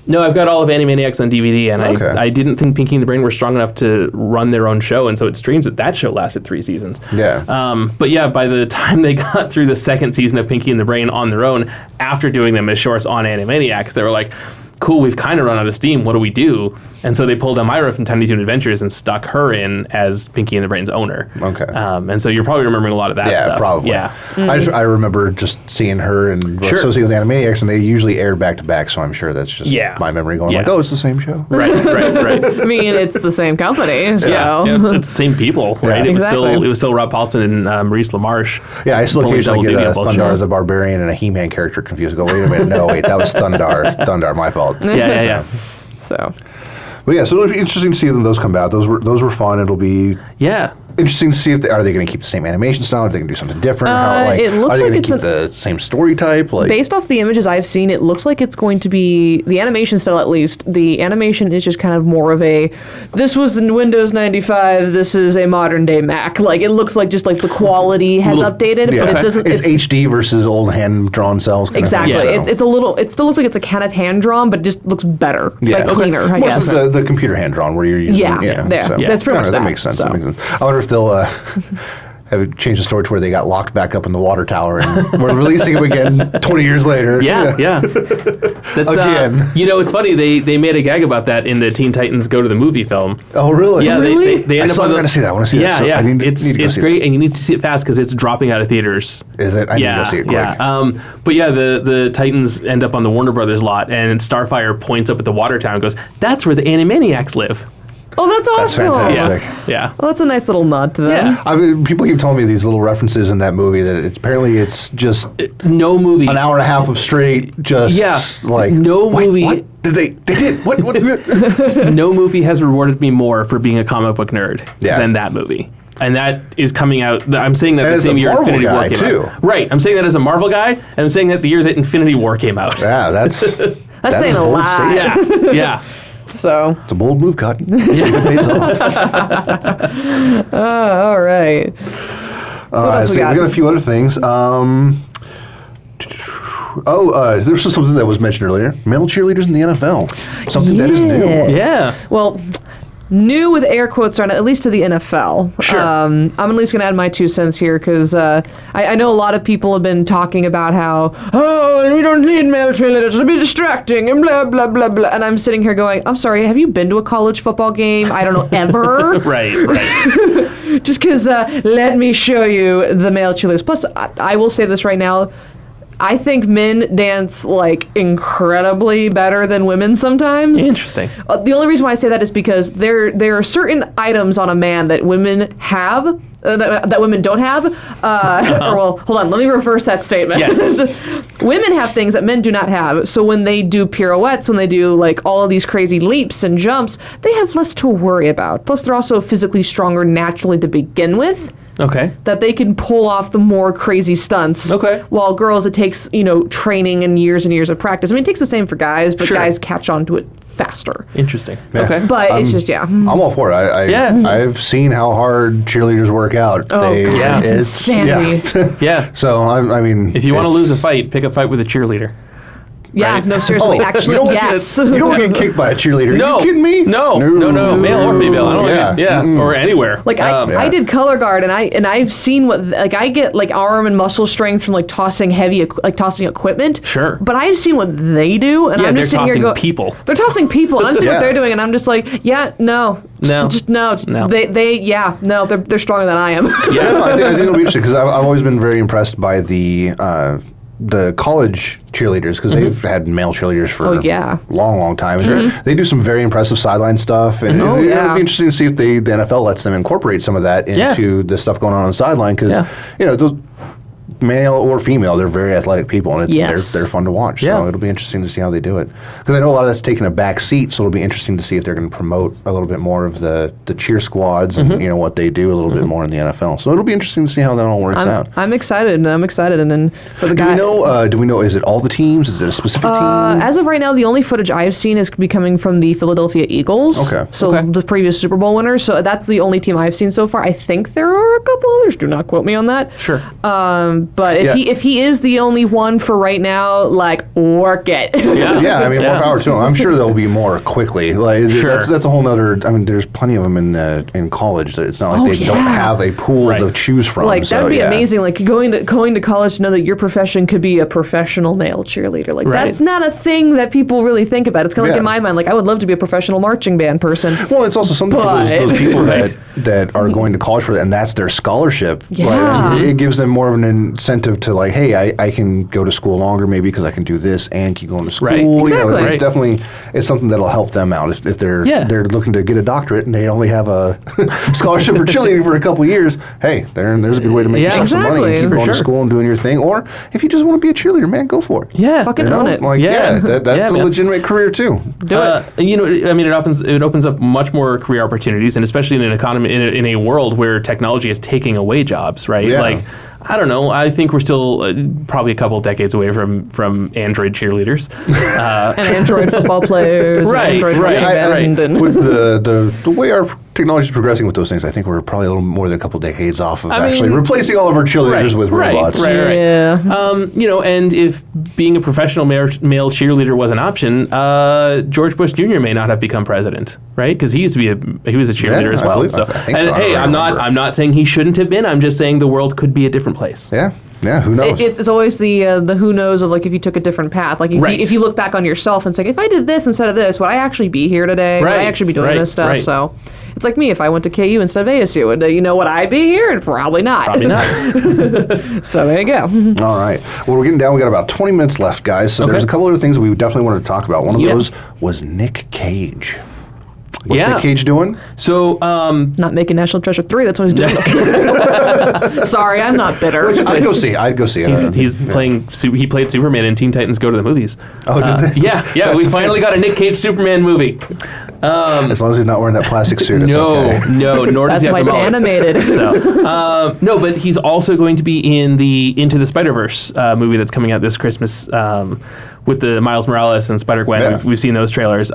No, I've got all of Animaniacs on DVD, and Okay. I didn't think Pinky and the Brain were strong enough to run their own show, and so it streams that show lasted 3 seasons. Yeah. But yeah, by the time they got through the second season of Pinky and the Brain on their own, after doing them as shorts on Animaniacs, they were like, cool, we've kind of run out of steam. What do we do? And so they pulled Elmira from Tiny Toon Adventures and stuck her in as Pinky and the Brain's owner. Okay. And so you're probably remembering a lot of that Yeah, stuff. probably. Yeah. I remember just seeing her and Sure. associated with Animaniacs, and they usually aired back to back. So I'm sure that's just my memory going like, oh, it's the same show. Right. I mean, it's the same company, so. Yeah, it's the same people, right? Yeah. It was still Rob Paulson and Maurice LaMarche. Yeah, I still pulling occasionally double get duty a on both Thundar shows. the Barbarian and a He-Man character confused. Go, wait a minute, no, wait, that was Thundar, my fault. Yeah. So. But yeah, so it'll be interesting to see when those come out. Those were fun. It'll be Yeah. interesting to see if are they going to keep the same animation style? Are they going to do something different? It looks are they like gonna it's keep the same story type? Like, Based off the images I've seen, it looks like it's going to be, the animation style at least, the animation is just kind of more of a, this was in Windows 95, this is a modern day Mac. Like, it looks like just like the quality has updated, but it doesn't, It's HD versus old hand-drawn cells. Kind exactly. Of thing, so. It's a little, it still looks like it's a kind of hand-drawn, but it just looks better, like cleaner, I Most guess. of the computer hand-drawn where you're using... That's pretty much that that. makes sense. So. That makes sense. I wonder if they'll... have it changed the story to where they got locked back up in the water tower and we're releasing them again 20 years later. Yeah. That's, Again. It's funny. They made a gag about that in the Teen Titans Go to the Movie film. Oh, really? Yeah, Really? they I end still up haven't got to see that. I want to see that. So Yeah. I need to It's go see great, and you need to see it fast because it's dropping out of theaters. Is it? I need to go see it quick. Yeah. But yeah, the Titans end up on the Warner Brothers lot, and Starfire points up at the water tower and goes, "That's where the Animaniacs live." Oh, that's awesome. fantastic. Yeah. Well, that's a nice little nod to them. Yeah. I mean, people keep telling me these little references in that movie that apparently it's just No movie. an hour and a half of straight just like No wait, movie- What did they did what No movie has rewarded me more for being a comic book nerd than that movie. And that is coming out. I'm saying that And the as a same year Marvel Infinity War guy, came too. out. Right. I'm saying that as a Marvel guy, and I'm saying that the year that Infinity War came out. Yeah, that's saying a bold lot. statement. Yeah. So, It's a bold move, Cotton. See if it pays off. all right. All right, else we so got? we got a few other things. There was something that was mentioned earlier. Male cheerleaders in the NFL. Something that is new. Yes. Yeah. Well, new with air quotes around it, at least to the NFL. Sure. I'm at least going to add my 2 cents here because I know a lot of people have been talking about how, we don't need male cheerleaders to be distracting and blah, blah, blah, blah. And I'm sitting here going, I'm sorry, have you been to a college football game? I don't know, ever? Right. Just because, let me show you the male cheerleaders. Plus, I will say this right now. I think men dance like incredibly better than women sometimes. Interesting. The only reason why I say that is because there are certain items on a man that women have that women don't have. Or well, hold on, let me reverse that statement. Yes. Women have things that men do not have. So when they do pirouettes, when they do like all of these crazy leaps and jumps, they have less to worry about. Plus, they're also physically stronger naturally to begin with. Okay. That they can pull off the more crazy stunts. Okay. While girls, it takes, training and years of practice. I mean, it takes the same for guys, but Sure. guys catch on to it faster. Interesting. Yeah. Okay. But it's just, I'm all for it. I've seen how hard cheerleaders work out. Oh, God, Yeah. it's insanity. Yeah. Yeah. So, I mean... If you want to it's- lose a fight, pick a fight with a cheerleader. Yeah, right? no, seriously, Oh, actually, you don't yes. You don't want to get kicked by a cheerleader. No. Are you kidding me? No, male or female. I don't Yeah. like it. Yeah, or anywhere. Like Yeah. I did color guard, and I've seen what like I get like arm and muscle strength from like tossing tossing equipment. Sure. But I've seen what they do, and Yeah, I'm they're just sitting here tossing going, people. They're tossing people, and I'm seeing Yeah. what they're doing, and I'm just like, yeah, no, No. just no. No. They're stronger than I am. Yeah, no, I think it'll be interesting because I've always been very impressed by the college cheerleaders because they've had male cheerleaders for Oh, yeah. a long time. Sure. They do some very impressive sideline stuff, and Oh, it'll yeah. be interesting to see if the NFL lets them incorporate some of that into the stuff going on the sideline because Yeah. those male or female, they're very athletic people, and Yes. they're fun to watch. Yeah. So it'll be interesting to see how they do it. Because I know a lot of that's taken a back seat, so it'll be interesting to see if they're going to promote a little bit more of the cheer squads and what they do a little bit more in the NFL. So it'll be interesting to see how that all works out. I'm excited, and then for the Do guy. we know? Is it all the teams? Is it a specific team? As of right now, the only footage I've seen is coming from the Philadelphia Eagles. Okay. So the previous Super Bowl winners. So that's the only team I've seen so far. I think there are a couple others. Do not quote me on that. Sure. But if Yeah. he is the only one for right now, like work it. Yeah, I mean, more power to them. I'm sure there'll be more quickly. Like Sure. that's a whole nother. I mean, there's plenty of them in college. That it's not like they don't have a pool to choose from. Like so, that would be yeah. amazing. Like going to college to know that your profession could be a professional male cheerleader. Like Right. that's not a thing that people really think about. It's kind of like in my mind. Like I would love to be a professional marching band person. Well, it's also something for But- those people that are going to college for that, and that's their scholarship. Yeah. Like, it gives them more of an incentive to like, hey, I can go to school longer maybe because I can do this and keep going to school. Right. Exactly. It's definitely something that'll help them out if they're looking to get a doctorate and they only have a scholarship for cheerleading for a couple years. Hey, there's a good way to make yourself some money and Exactly. keep For going to sure. school and doing your thing. Or if you just want to be a cheerleader, man, go for it. Yeah. Fucking own it. Like, that's Yeah, a man. legitimate career too. Do it. I mean, it opens up much more career opportunities, and especially in an economy in a world where technology is taking away jobs, right? Yeah. Like, I don't know. I think we're still probably a couple decades away from Android cheerleaders. And Android football players, Right, Android right, marching band, and With the way our technology is progressing with those things, I think we're probably a little more than a couple decades off of actually replacing all of our cheerleaders with robots. Right. yeah. And if being a professional male cheerleader was an option, George Bush Jr. may not have become president, right? Because he was a cheerleader as I well. believe- So, I think and so. I hey, don't remember. I'm not saying he shouldn't have been. I'm just saying the world could be a different place. Yeah, who knows? It's always the who knows of like if you took a different path. Like if you look back on yourself and say, if I did this instead of this, would I actually be here today? Would I Right, actually be doing right, this stuff? right. So it's like me if I went to KU instead of ASU. Would would I be here? Probably not. Probably not. So there you go. All right. Well, we're getting down. We got about 20 minutes left, guys. So there's a couple other things we definitely wanted to talk about. One of those was Nick Cage. What's Nick Cage doing? So, Not making National Treasure 3. That's what he's doing. Sorry, I'm not bitter. I'd go see it. he's playing. He played Superman in Teen Titans Go to the Movies. Oh, did they? Yeah. We finally got a Nick Cage Superman movie. As long as he's not wearing that plastic suit, it's No, okay. no. Nor does That's he have why the it's mullet. animated. So, no, but he's also going to be in the Into the Spider-Verse movie that's coming out this Christmas with the Miles Morales and Spider-Gwen. Yeah. We've seen those trailers.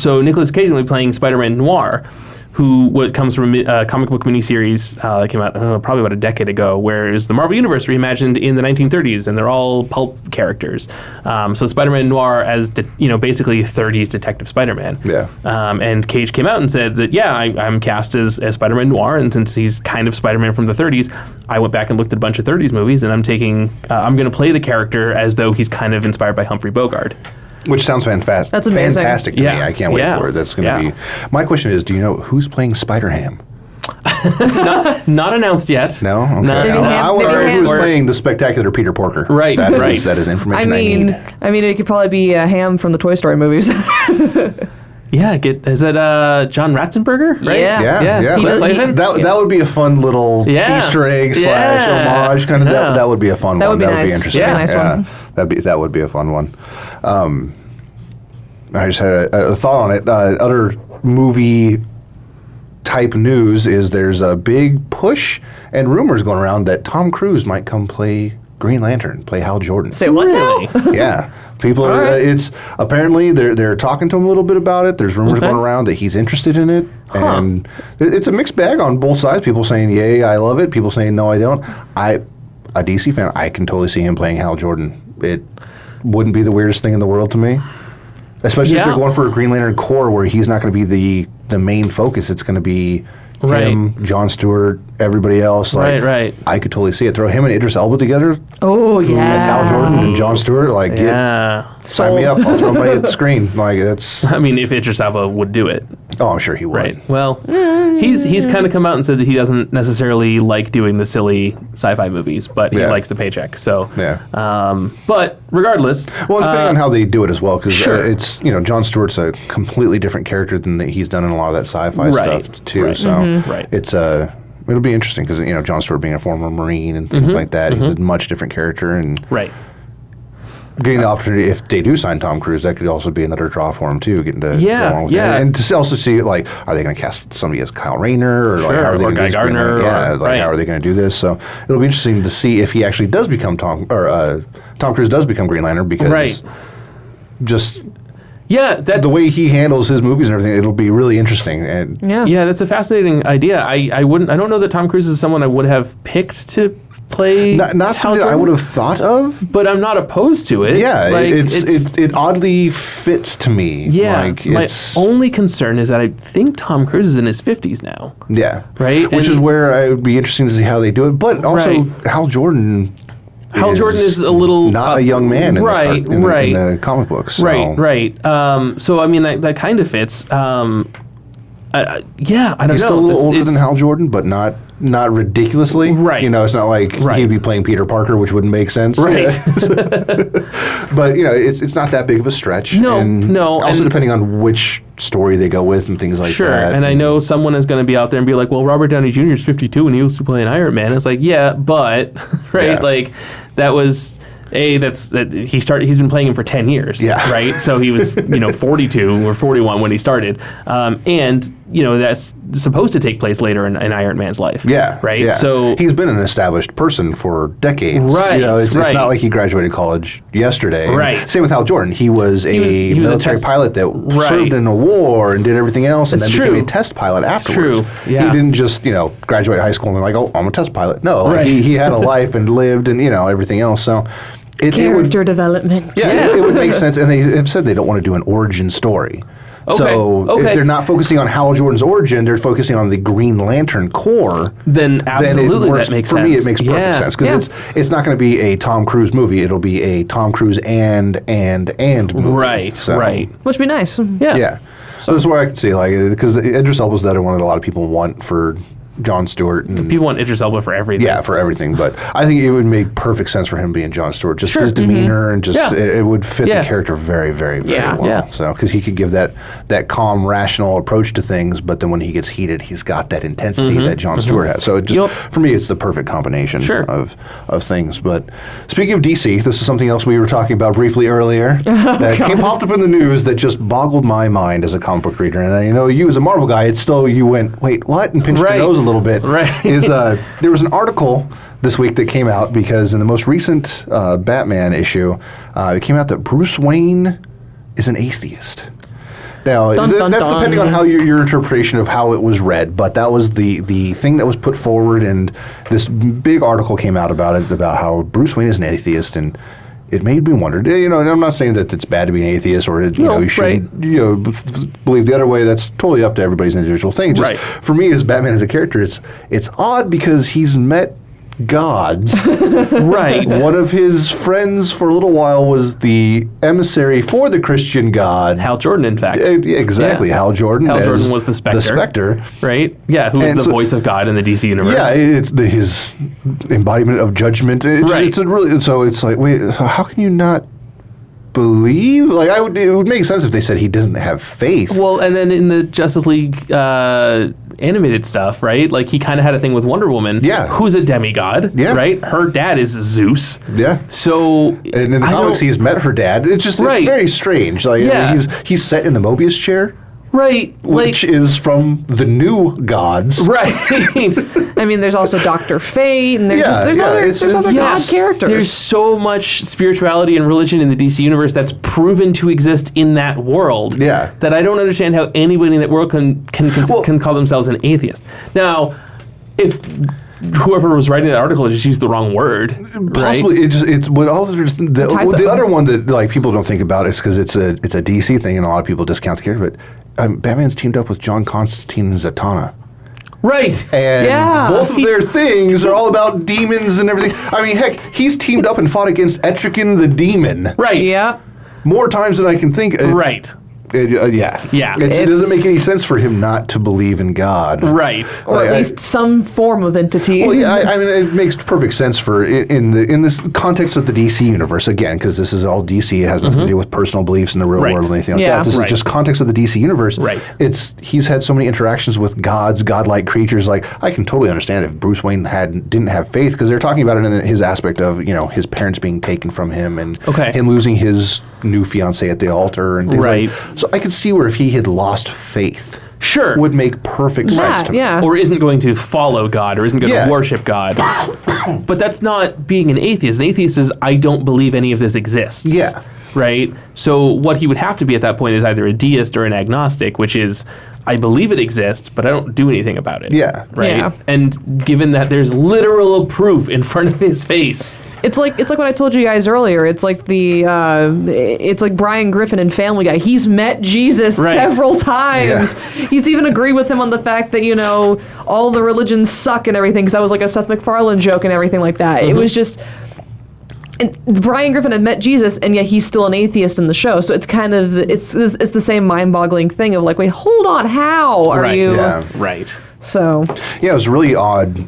So Nicolas Cage will be playing Spider-Man Noir, who comes from a comic book miniseries that came out probably about a decade ago, where is the Marvel Universe reimagined in the 1930s, and they're all pulp characters. So Spider-Man Noir as basically 30s Detective Spider-Man. Yeah. And Cage came out and said that I'm cast as Spider-Man Noir, and since he's kind of Spider-Man from the 30s, I went back and looked at a bunch of 30s movies, and I'm going to play the character as though he's kind of inspired by Humphrey Bogart. Which sounds fantastic. That's amazing. Fantastic to me. I can't wait for it. That's going to be. My question is, do you know who's playing Spider-Ham? Not announced yet. No? Okay. No. I want to know maybe who's Ham. playing the spectacular Peter Porker. Right, That right. is information I need. I mean, it could probably be Ham from the Toy Story movies. Yeah, is that John Ratzenberger? Right? Yeah. Yeah. That would be a fun little Easter egg / homage kind of. Yeah. That would be a fun That one. would be That would be nice. interesting. Yeah, nice one. That would be a fun one. I just had a thought on it. Other movie type news is there's a big push and rumors going around that Tom Cruise might come play Green Lantern, play Hal Jordan. Say what now? Yeah, people are. right. It's apparently they're talking to him a little bit about it. There's rumors going around that he's interested in it, and it's a mixed bag on both sides. People saying, "Yay, I love it." People saying, "No, I don't." A DC fan, I can totally see him playing Hal Jordan. wouldn't be the weirdest thing in the world to me. Especially if they're going for a Green Lantern Corps where he's not going to be the main focus. It's going to be him, Jon Stewart, everybody else. Like, right. I could totally see it. Throw him and Idris Elba together. Oh, yeah. As Hal Jordan and Jon Stewart. Like, sign me up. I'll throw somebody at the screen. Like, that's... I mean, if Idris Elba would do it. Oh, I'm sure he would. Right. Well, he's kind of come out and said that he doesn't necessarily like doing the silly sci-fi movies, but he likes the paycheck. So, but regardless, well, depending on how they do it as well, because it's Jon Stewart's a completely different character than he's done in a lot of that sci-fi stuff too. So it's it'll be interesting because Jon Stewart being a former Marine and things like that, he's a much different character and getting the opportunity, if they do sign Tom Cruise, that could also be another draw for him too, getting to go along with it. And to also see, like, are they going to cast somebody as Kyle Rayner, or like, how are they going to do Gardner, how are they going to do this? So it'll be interesting to see if he actually does become Tom Cruise does become Green Lantern, because just that's the way he handles his movies and everything, it'll be really interesting. And that's a fascinating idea. I don't know that Tom Cruise is someone I would have picked to play. Not something that I would have thought of, but I'm not opposed to it. Yeah, like, it oddly fits to me. Yeah, like, my only concern is that I think Tom Cruise is in his 50s now. Yeah, right, which is where it would be interesting to see how they do it. But also, Hal Jordan is a little not a young man in the comic books. So. Right. So I mean that kind of fits. I don't know. He's still a little older than Hal Jordan, but not ridiculously. Right. It's not like he'd be playing Peter Parker, which wouldn't make sense. Right. But it's not that big of a stretch. No. Also, depending on which story they go with and things like that. Sure. And I know someone is going to be out there and be like, "Well, Robert Downey Jr. is 52 and he used to play an Iron Man." It's like, but like that was. He's been playing him for 10 years, right? So he was, 42 or 41 when he started, and that's supposed to take place later in Iron Man's life, right? Yeah. So he's been an established person for decades, right? It's not like he graduated college yesterday, right? Same with Hal Jordan. He was a military pilot that served in a war and did everything else, and then became a test pilot afterwards. True. Yeah. He didn't just graduate high school and like, oh, I'm a test pilot. No, he had a life and lived and everything else. So. Character development. Yeah, it would make sense. And they have said they don't want to do an origin story. So if they're not focusing on Hal Jordan's origin, they're focusing on the Green Lantern Corps. Then absolutely that makes sense. For me, it makes perfect sense because it's not going to be a Tom Cruise movie. It'll be a Tom Cruise and movie. Right. Which would be nice. Yeah. So that's where I can see, because Idris Elba's the other one that a lot of people want for Jon Stewart. And people want Idris Elba for everything. Yeah, for everything. But I think it would make perfect sense for him being Jon Stewart. Just his demeanor and just it would fit the character very, very, very well. Yeah. So because he could give that calm, rational approach to things, but then when he gets heated, he's got that intensity that Jon Stewart has. So it just for me, it's the perfect combination of things. But speaking of DC, this is something else we were talking about briefly earlier that popped up in the news that just boggled my mind as a comic book reader. And I know you as a Marvel guy, it's still you went, wait, what? And pinched your nose a little bit. Right. There was an article this week that came out because in the most recent Batman issue, it came out that Bruce Wayne is an atheist. Now, that's depending on how your interpretation of how it was read, but that was the thing that was put forward, and this big article came out about it, about how Bruce Wayne is an atheist, and it made me wonder. And I'm not saying that it's bad to be an atheist or you shouldn't believe the other way. That's totally up to everybody's individual thing. Just for me, as Batman as a character, it's odd because he's met gods. One of his friends for a little while was the emissary for the Christian god. Hal Jordan, in fact. Exactly, Hal Jordan. Hal Jordan was the Spectre. The Spectre. Right? Yeah, who is the voice of God in the DC universe. Yeah, it's his embodiment of judgment. It's like, wait, so how can you not believe? It would make sense if they said he doesn't have faith. Well, and then in the Justice League animated stuff, right? Like he kind of had a thing with Wonder Woman, who's a demigod, right? Her dad is Zeus. Yeah. So and in the comics, he's met her dad. It's just it's very strange. He's set in the Mobius chair. Right. Which is from the new gods. Right. I mean, there's also Dr. Fate, and there's other god characters. There's so much spirituality and religion in the DC universe that's proven to exist in that world that I don't understand how anybody in that world can call themselves an atheist. Now, if whoever was writing that article just used the wrong word. Possibly, Right? it's what all the other one that like people don't think about is because it's a DC thing and a lot of people discount the character. But Batman's teamed up with John Constantine and Zatanna. Right. And both of their things are all about demons and everything. I mean, heck, he's teamed up and fought against Etrigan the demon. Right. Yeah. More times than I can think. Right. Yeah. Yeah. It doesn't make any sense for him not to believe in God. Right. Or at least some form of entity. Well, yeah, I mean, it makes perfect sense for in this context of the DC universe again, because this is all DC. It has nothing to do with personal beliefs in the real Right. world or anything like Yeah. that. This Right. is just context of the DC universe. Right. He's had so many interactions with gods, godlike creatures. Like I can totally understand if Bruce Wayne didn't have faith, because they're talking about it in his aspect of his parents being taken from him and him losing his new fiance at the altar and things Right. like. So I could see where if he had lost faith, Sure. would make perfect sense to me. Yeah. Or isn't going to follow God, or isn't going Yeah. to worship God. But that's not being an atheist. An atheist is, I don't believe any of this exists. Yeah. Right? So what he would have to be at that point is either a deist or an agnostic, which is, I believe it exists, but I don't do anything about it. Yeah. Right? Yeah. And given that there's literal proof in front of his face. It's like what I told you guys earlier. It's like it's like Brian Griffin in Family Guy. He's met Jesus Right. several times. Yeah. He's even agreed with him on the fact that all the religions suck and everything. Because that was like a Seth MacFarlane joke and everything like that. It was just. Brian Griffin had met Jesus, and yet he's still an atheist in the show. So it's kind of it's the same mind-boggling thing of like, wait, hold on, how are Right. you? Yeah. Right. So Yeah, it was a really odd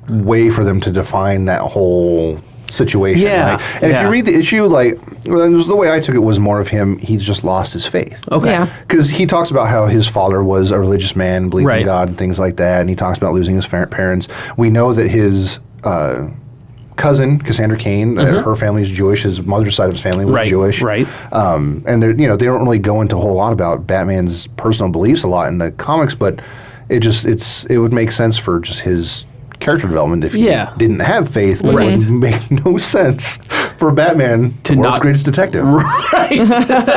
way for them to define that whole situation. Yeah, right? And if yeah. you read the issue, the way I took it was more of him, he's just lost his faith. Okay. yeah, Because he talks about how his father was a religious man, believed Right. in God and things like that, and he talks about losing his parents. We know that his cousin, Cassandra Cain, her family's Jewish, his mother's side of his family was Right. Jewish. Right. And they don't really go into a whole lot about Batman's personal beliefs a lot in the comics, but it would make sense for just his character development if he Yeah. didn't have faith, but it would make no sense for Batman, To the world's not- greatest detective, Right.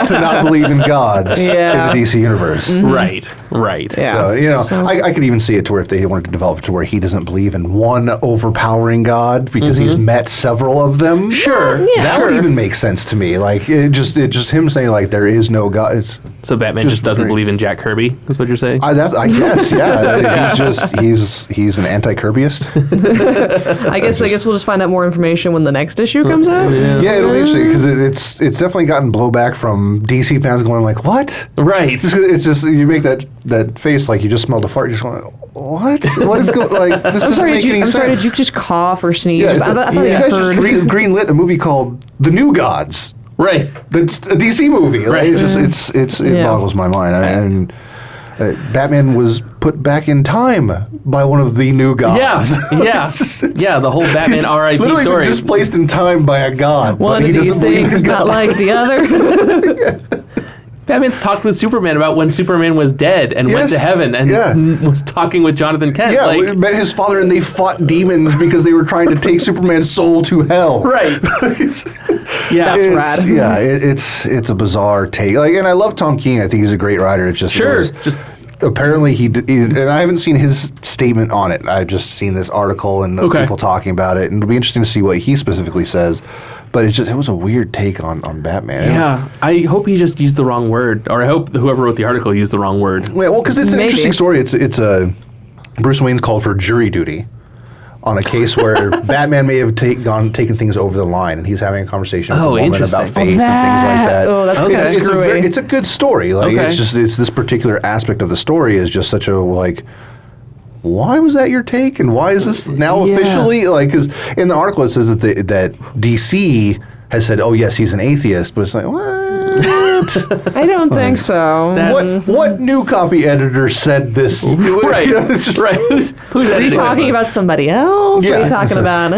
to not believe in gods Yeah. in the DC universe. Right. Right. Yeah. So, I could even see it to where if they wanted to develop it to where he doesn't believe in one overpowering god because he's met several of them. Sure. That would even make sense to me. Like it just him saying like there is no god. It's, So Batman just doesn't believe in Jack Kirby, is what you're saying? I guess, yeah. He's an anti-Kirbyist. I guess we'll just find out more information when the next issue comes out. Yeah, it'll be interesting because it's definitely gotten blowback from DC fans going like, what? Right. It's just you make that face like you just smelled a fart. You're just going, what? What is going? Like this I'm doesn't sorry, make any I'm sense. sorry, did you just cough or sneeze? Yeah, I thought you you guys heard. just greenlit a movie called The New Gods. Right. That's a DC movie. Like, Right. It Yeah. boggles my mind. And Batman was put back in time by one of the new gods. Yeah. Yeah. The whole Batman R.I.P. Literally story. been displaced in time by a god. One but he of these doesn't believe things in is not God. like the other. Batman's talked with Superman about when Superman was dead and went to Yes. heven and Yeah. was talking with Jonathan Kent. Yeah, like, we met his father and they fought demons because they were trying to take Superman's soul to hell. right. It's- Yeah. That's it's, rad. Yeah, it's a bizarre take. Like, and I love Tom King. I think he's a great writer. It's just Sure. it was- Just apparently and I haven't seen his statement on it. I've just seen this article and people talking about it, and it'll be interesting to see what he specifically says. But it was a weird take on Batman. yeah. I hope he just used the wrong word, or I hope whoever wrote the article used the wrong word. Well, because it's an Maybe. interesting story. It's a Bruce Wayne's called for jury duty on a case where Batman may have taken things over the line, and he's having a conversation with a woman interesting. about faith and things like that. Oh, that's Okay. kind of screwy. It's a good story. Like Okay. it's this particular aspect of the story is just such a like. Why was that your take, and why is this now Yeah. officially like? Because in the article it says that DC has said, "Oh yes, he's an atheist," but it's like what? I don't think so. What new copy editor said this? Right. It's just- Right. Who's Are you editing talking it? about somebody else? What are Yeah. you talking about?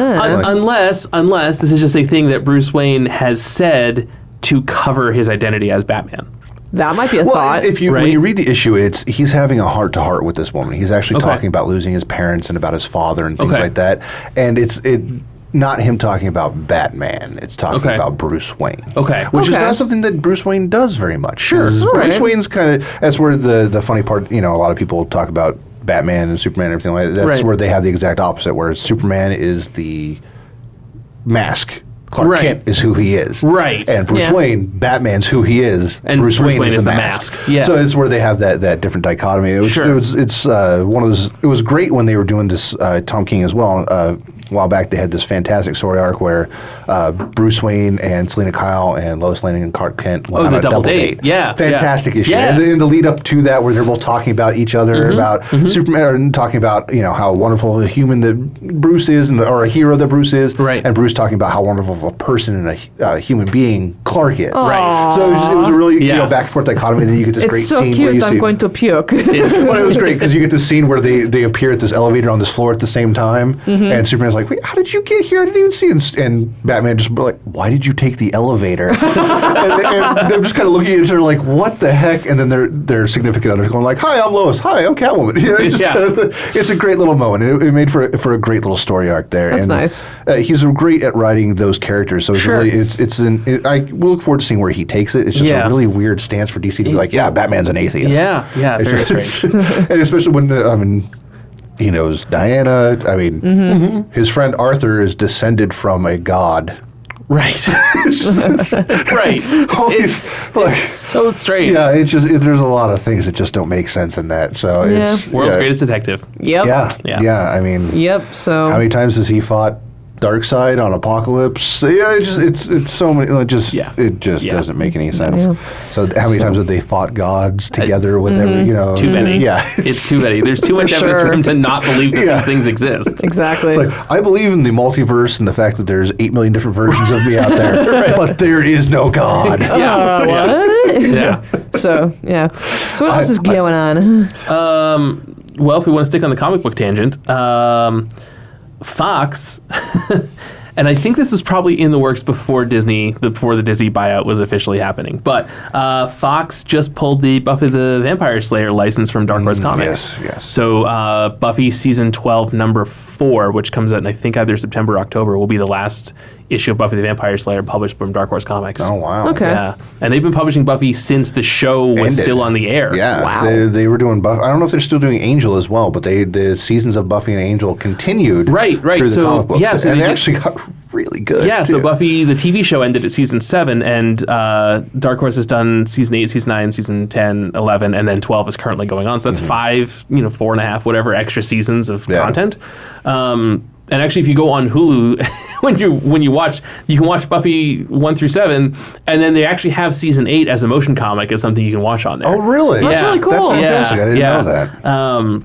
Unless this is just a thing that Bruce Wayne has said to cover his identity as Batman. That might be a Well, thought. when Right? you read the issue, he's having a heart to heart with this woman. He's actually Okay. talking about losing his parents and about his father and things Okay. like that. And it's not him talking about Batman. It's talking Okay. about Bruce Wayne. Okay. Which is Okay. not something that Bruce Wayne does very much. Sure. 'Cause All Bruce right. Wayne's kind of, that's where the funny part, a lot of people talk about Batman and Superman and everything like that. That's Right. where they have the exact opposite, where Superman is the mask. Clark Right. Kent is who he is. Right. And Bruce Yeah. Wayne, Batman's who he is. And Bruce Wayne is the mask. mask. Yeah. So it's where they have that different dichotomy. Sure. It's one of those. It was great when they were doing this. Tom King as well. A while back, they had this fantastic story arc where Bruce Wayne and Selena Kyle and Lois Lane and Clark Kent went on the a double double date. date. Yeah, Fantastic yeah. issue. Yeah. And then the lead up to that, where they're both talking about each other, about Superman, and talking about how wonderful a human that Bruce is, or a hero that Bruce is, Right. and Bruce talking about how wonderful of a person and a human being Clark is. Right. So it was a really Yeah. back and forth dichotomy. And then you get this It's great so scene where you cute. see. I'm going to puke. Well, it was great because you get this scene where they appear at this elevator on this floor at the same time, and Superman's like, "Wait, how did you get here? I didn't even see you." And Batman just like, "Why did you take the elevator?" and they're just kind of looking at each other like, "What the heck?" And then their significant others going like, "Hi, I'm Lois. Hi, I'm Catwoman." It's just Yeah. kind of it's a great little moment. It made for a great little story arc there. That's and, nice. He's great at writing those characters. So it's Sure. really I will look forward to seeing where he takes it. It's just Yeah. a really weird stance for DC to be like, "Yeah, Batman's an atheist." Yeah, It's very just- strange. and especially when he knows Diana. I mean, his friend Arthur is descended from a god. Right. Right. Always, It's so strange. yeah, there's a lot of things that just don't make sense in that. So Yeah. it's World's yeah, greatest detective. Yep. Yeah. I mean, Yep. So. how many times has he fought Darkseid on Apocalypse? Yeah, it's so many. It just Yeah. doesn't make any sense. Yeah. So how many times have they fought gods together with every Too many. Yeah. It's too many. There's too much evidence for sure. him to not believe that Yeah. these things exist. Exactly. It's like, I believe in the multiverse and the fact that there's 8 million different versions of me out there, but there is no God. Yeah. what? Yeah. So yeah. So what else is going on? Well, if we want to stick on the comic book tangent, Fox, and I think this was probably in the works before the Disney buyout was officially happening, but Fox just pulled the Buffy the Vampire Slayer license from Dark Horse Comics. Yes. So Buffy season 12, number 4, which comes out in I think either September or October, will be the last issue of Buffy the Vampire Slayer published from Dark Horse Comics. Oh, wow. Okay. Yeah, and they've been publishing Buffy since the show was Ended. still on the air. Yeah, Wow. they were doing Buffy. I don't know if they're still doing Angel as well, but the seasons of Buffy and Angel continued Right. through the So, comic books. yeah, so and they they did- actually got really good. Yeah, so too. Buffy, the TV show, ended at season 7, and Dark Horse has done season 8, season 9, season 10, 11, and then 12 is currently going on. So that's 5, 4.5, whatever extra seasons of Yeah. content. And actually, if you go on Hulu, when you watch, you can watch Buffy 1 through 7, and then they actually have season 8 as a motion comic as something you can watch on there. Oh, really? That's really cool. That's fantastic. Yeah, I didn't yeah. know that.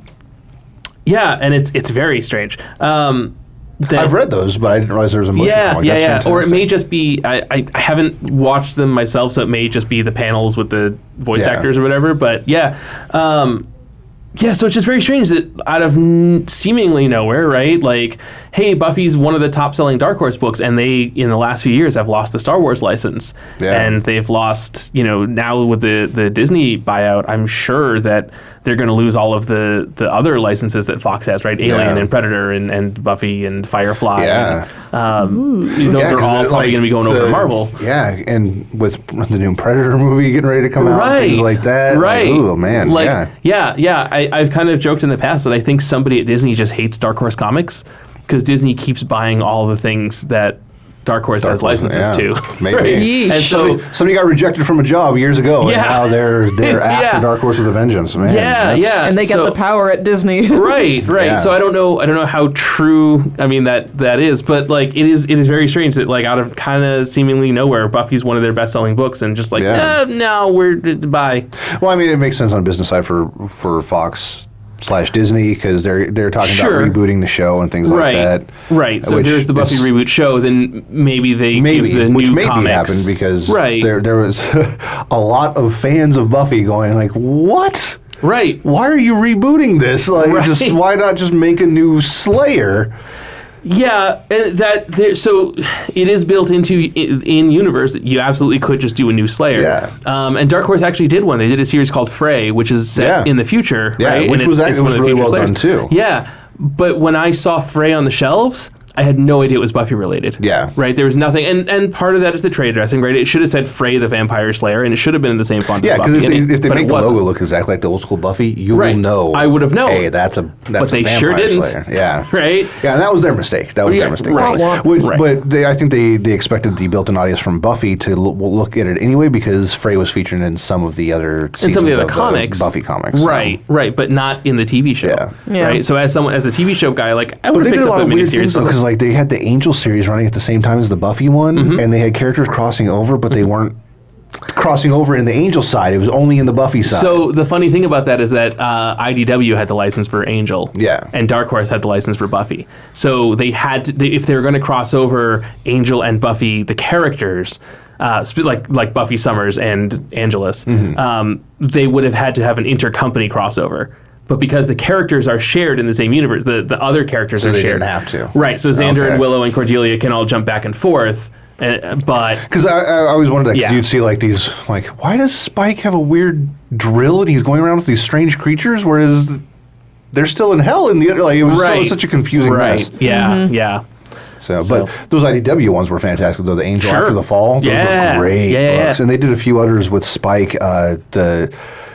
Yeah, and it's very strange. I've read those, but I didn't realize there was a motion comic. That's Or it fantastic. may just be I haven't watched them myself, so it may just be the panels with the voice Yeah. actors or whatever. But yeah, so it's just very strange that out of seemingly nowhere, right? Like, hey, Buffy's one of the top-selling Dark Horse books, and they in the last few years have lost the Star Wars license, Yeah. and they've lost. Now with the Disney buyout, I'm sure that they're going to lose all of the other licenses that Fox has, right? Alien Yeah. and Predator and Buffy and Firefly. Yeah. Those Yeah, are 'cause all it, probably going to be going over to Marvel. Yeah, and with the new Predator movie getting ready to come out, and things like that. Right. Like, oh man. Like, yeah. I've kind of joked in the past that I think somebody at Disney just hates Dark Horse Comics because Disney keeps buying all the things that Dark Horse has licenses to. Maybe. Right? Yeesh. And so, Somebody got rejected from a job years ago, Yeah. and now they're after Yeah. Dark Horse with a vengeance, man. yeah, That's- yeah. And they get So- the power at Disney. Right. Yeah. So I don't know how true that is, but like it is very strange that like out of kind of seemingly nowhere, Buffy's one of their best-selling books, and just like Yeah. no, we're bye. Well, I mean, it makes sense on the business side for Fox / Disney because they're talking Sure. about rebooting the show and things like that. Right. So if which there's the Buffy is- reboot show, then maybe they Maybe, give the which new maybe comics. happened because right. there was a lot of fans of Buffy going like, "What? Right. Why are you rebooting this? Like, Right. why not just make a new Slayer?" Yeah, so it is built into in universe. You absolutely could just do a new Slayer. Yeah. And Dark Horse actually did one. They did a series called Frey, which is set Yeah. in the future. Yeah, right? which And was it's actually one of the really future well Slayers. done, too. Yeah, but when I saw Frey on the shelves, I had no idea it was Buffy related. Yeah. Right? There was nothing. And part of that is the trade dressing, right? It should have said Frey the Vampire Slayer, and it should have been in the same font Yeah, as because Buffy. if they but make it the wasn't. logo look exactly like the old school Buffy, you Right. will know. I would have known. Hey, that's a they Vampire sure didn't. Slayer. Yeah. Right? Yeah, and that was their mistake. That was Yeah, their mistake. right. Right. But I think they expected the built-in audience from Buffy to look at it anyway because Frey was featured in some of the other In seasons some of the other of comics. Buffy comics. so. Right, but not in the TV show. Yeah. Yeah. Right? So as a TV show guy, like, I But would they have did picked a up lot a of weird things miniseries. though, because like they had the Angel series running at the same time as the Buffy one, Mm-hmm. and they had characters crossing over, but they weren't crossing over in the Angel side. It was only in the Buffy side. So the funny thing about that is that IDW had the license for Angel, Yeah. and Dark Horse had the license for Buffy. So they had to, if they were going to cross over Angel and Buffy, the characters, like Buffy Summers and Angelus, they would have had to have an intercompany crossover. But because the characters are shared in the same universe, the other characters are they shared. didn't have to. Right. So Xander Okay. and Willow and Cordelia can all jump back and forth, but Because I always wondered that, 'cause Yeah. you'd see like these, like, why does Spike have a weird drill and he's going around with these strange creatures, whereas they're still in hell in the other, like, it was right. such a confusing mess. Yeah, yeah. So, So- but those IDW ones were fantastic, though. The Angel Sure. After the Fall, those Yeah. were great Yeah. books. And they did a few others with Spike.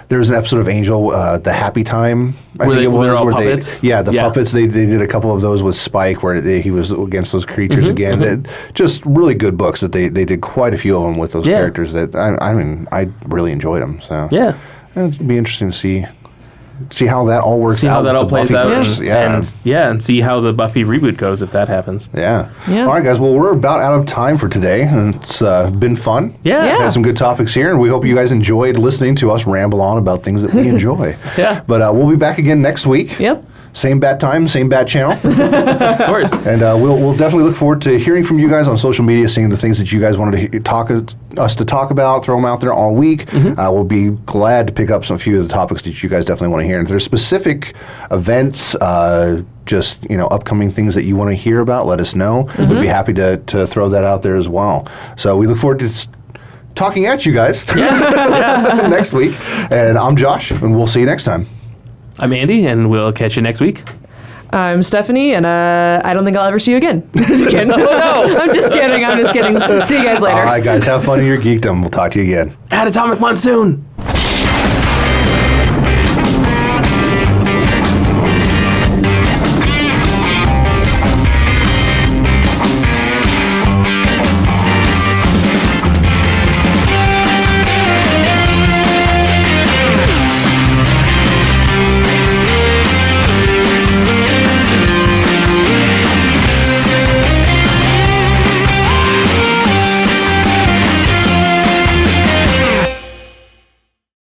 There was an episode of Angel, The Happy Time, I Where think they- it was. where they're all where puppets? the Yeah. puppets, they did a couple of those with Spike where he was against those creatures Mm-hmm, again. Just really good books that they did quite a few of them with those Yeah. characters that, I mean, I really enjoyed them. So Yeah. it'd be interesting to see how that all works See out. how that with all the plays out, Buffyverse. and see how the Buffy reboot goes if that happens. Yeah. Yeah. All right, guys. Well, we're about out of time for today, and it's been fun. Yeah. Yeah. Had some good topics here, and we hope you guys enjoyed listening to us ramble on about things that we enjoy. Yeah. But we'll be back again next week. Yep. Same bat time, same bat channel. Of course. And we'll definitely look forward to hearing from you guys on social media, seeing the things that you guys wanted to us to talk about, throw them out there all week. We'll be glad to pick up some few of the topics that you guys definitely want to hear. And if there's specific events, just upcoming things that you want to hear about, let us know. We'd be happy to throw that out there as well. So we look forward to talking at you guys next week. And I'm Josh, and we'll see you next time. I'm Andy, and we'll catch you next week. I'm Stephanie, and I don't think I'll ever see you again. Just kidding. Oh, no. I'm just kidding. See you guys later. All right, guys, have fun in your geekdom. We'll talk to you again. At Atomic Monsoon!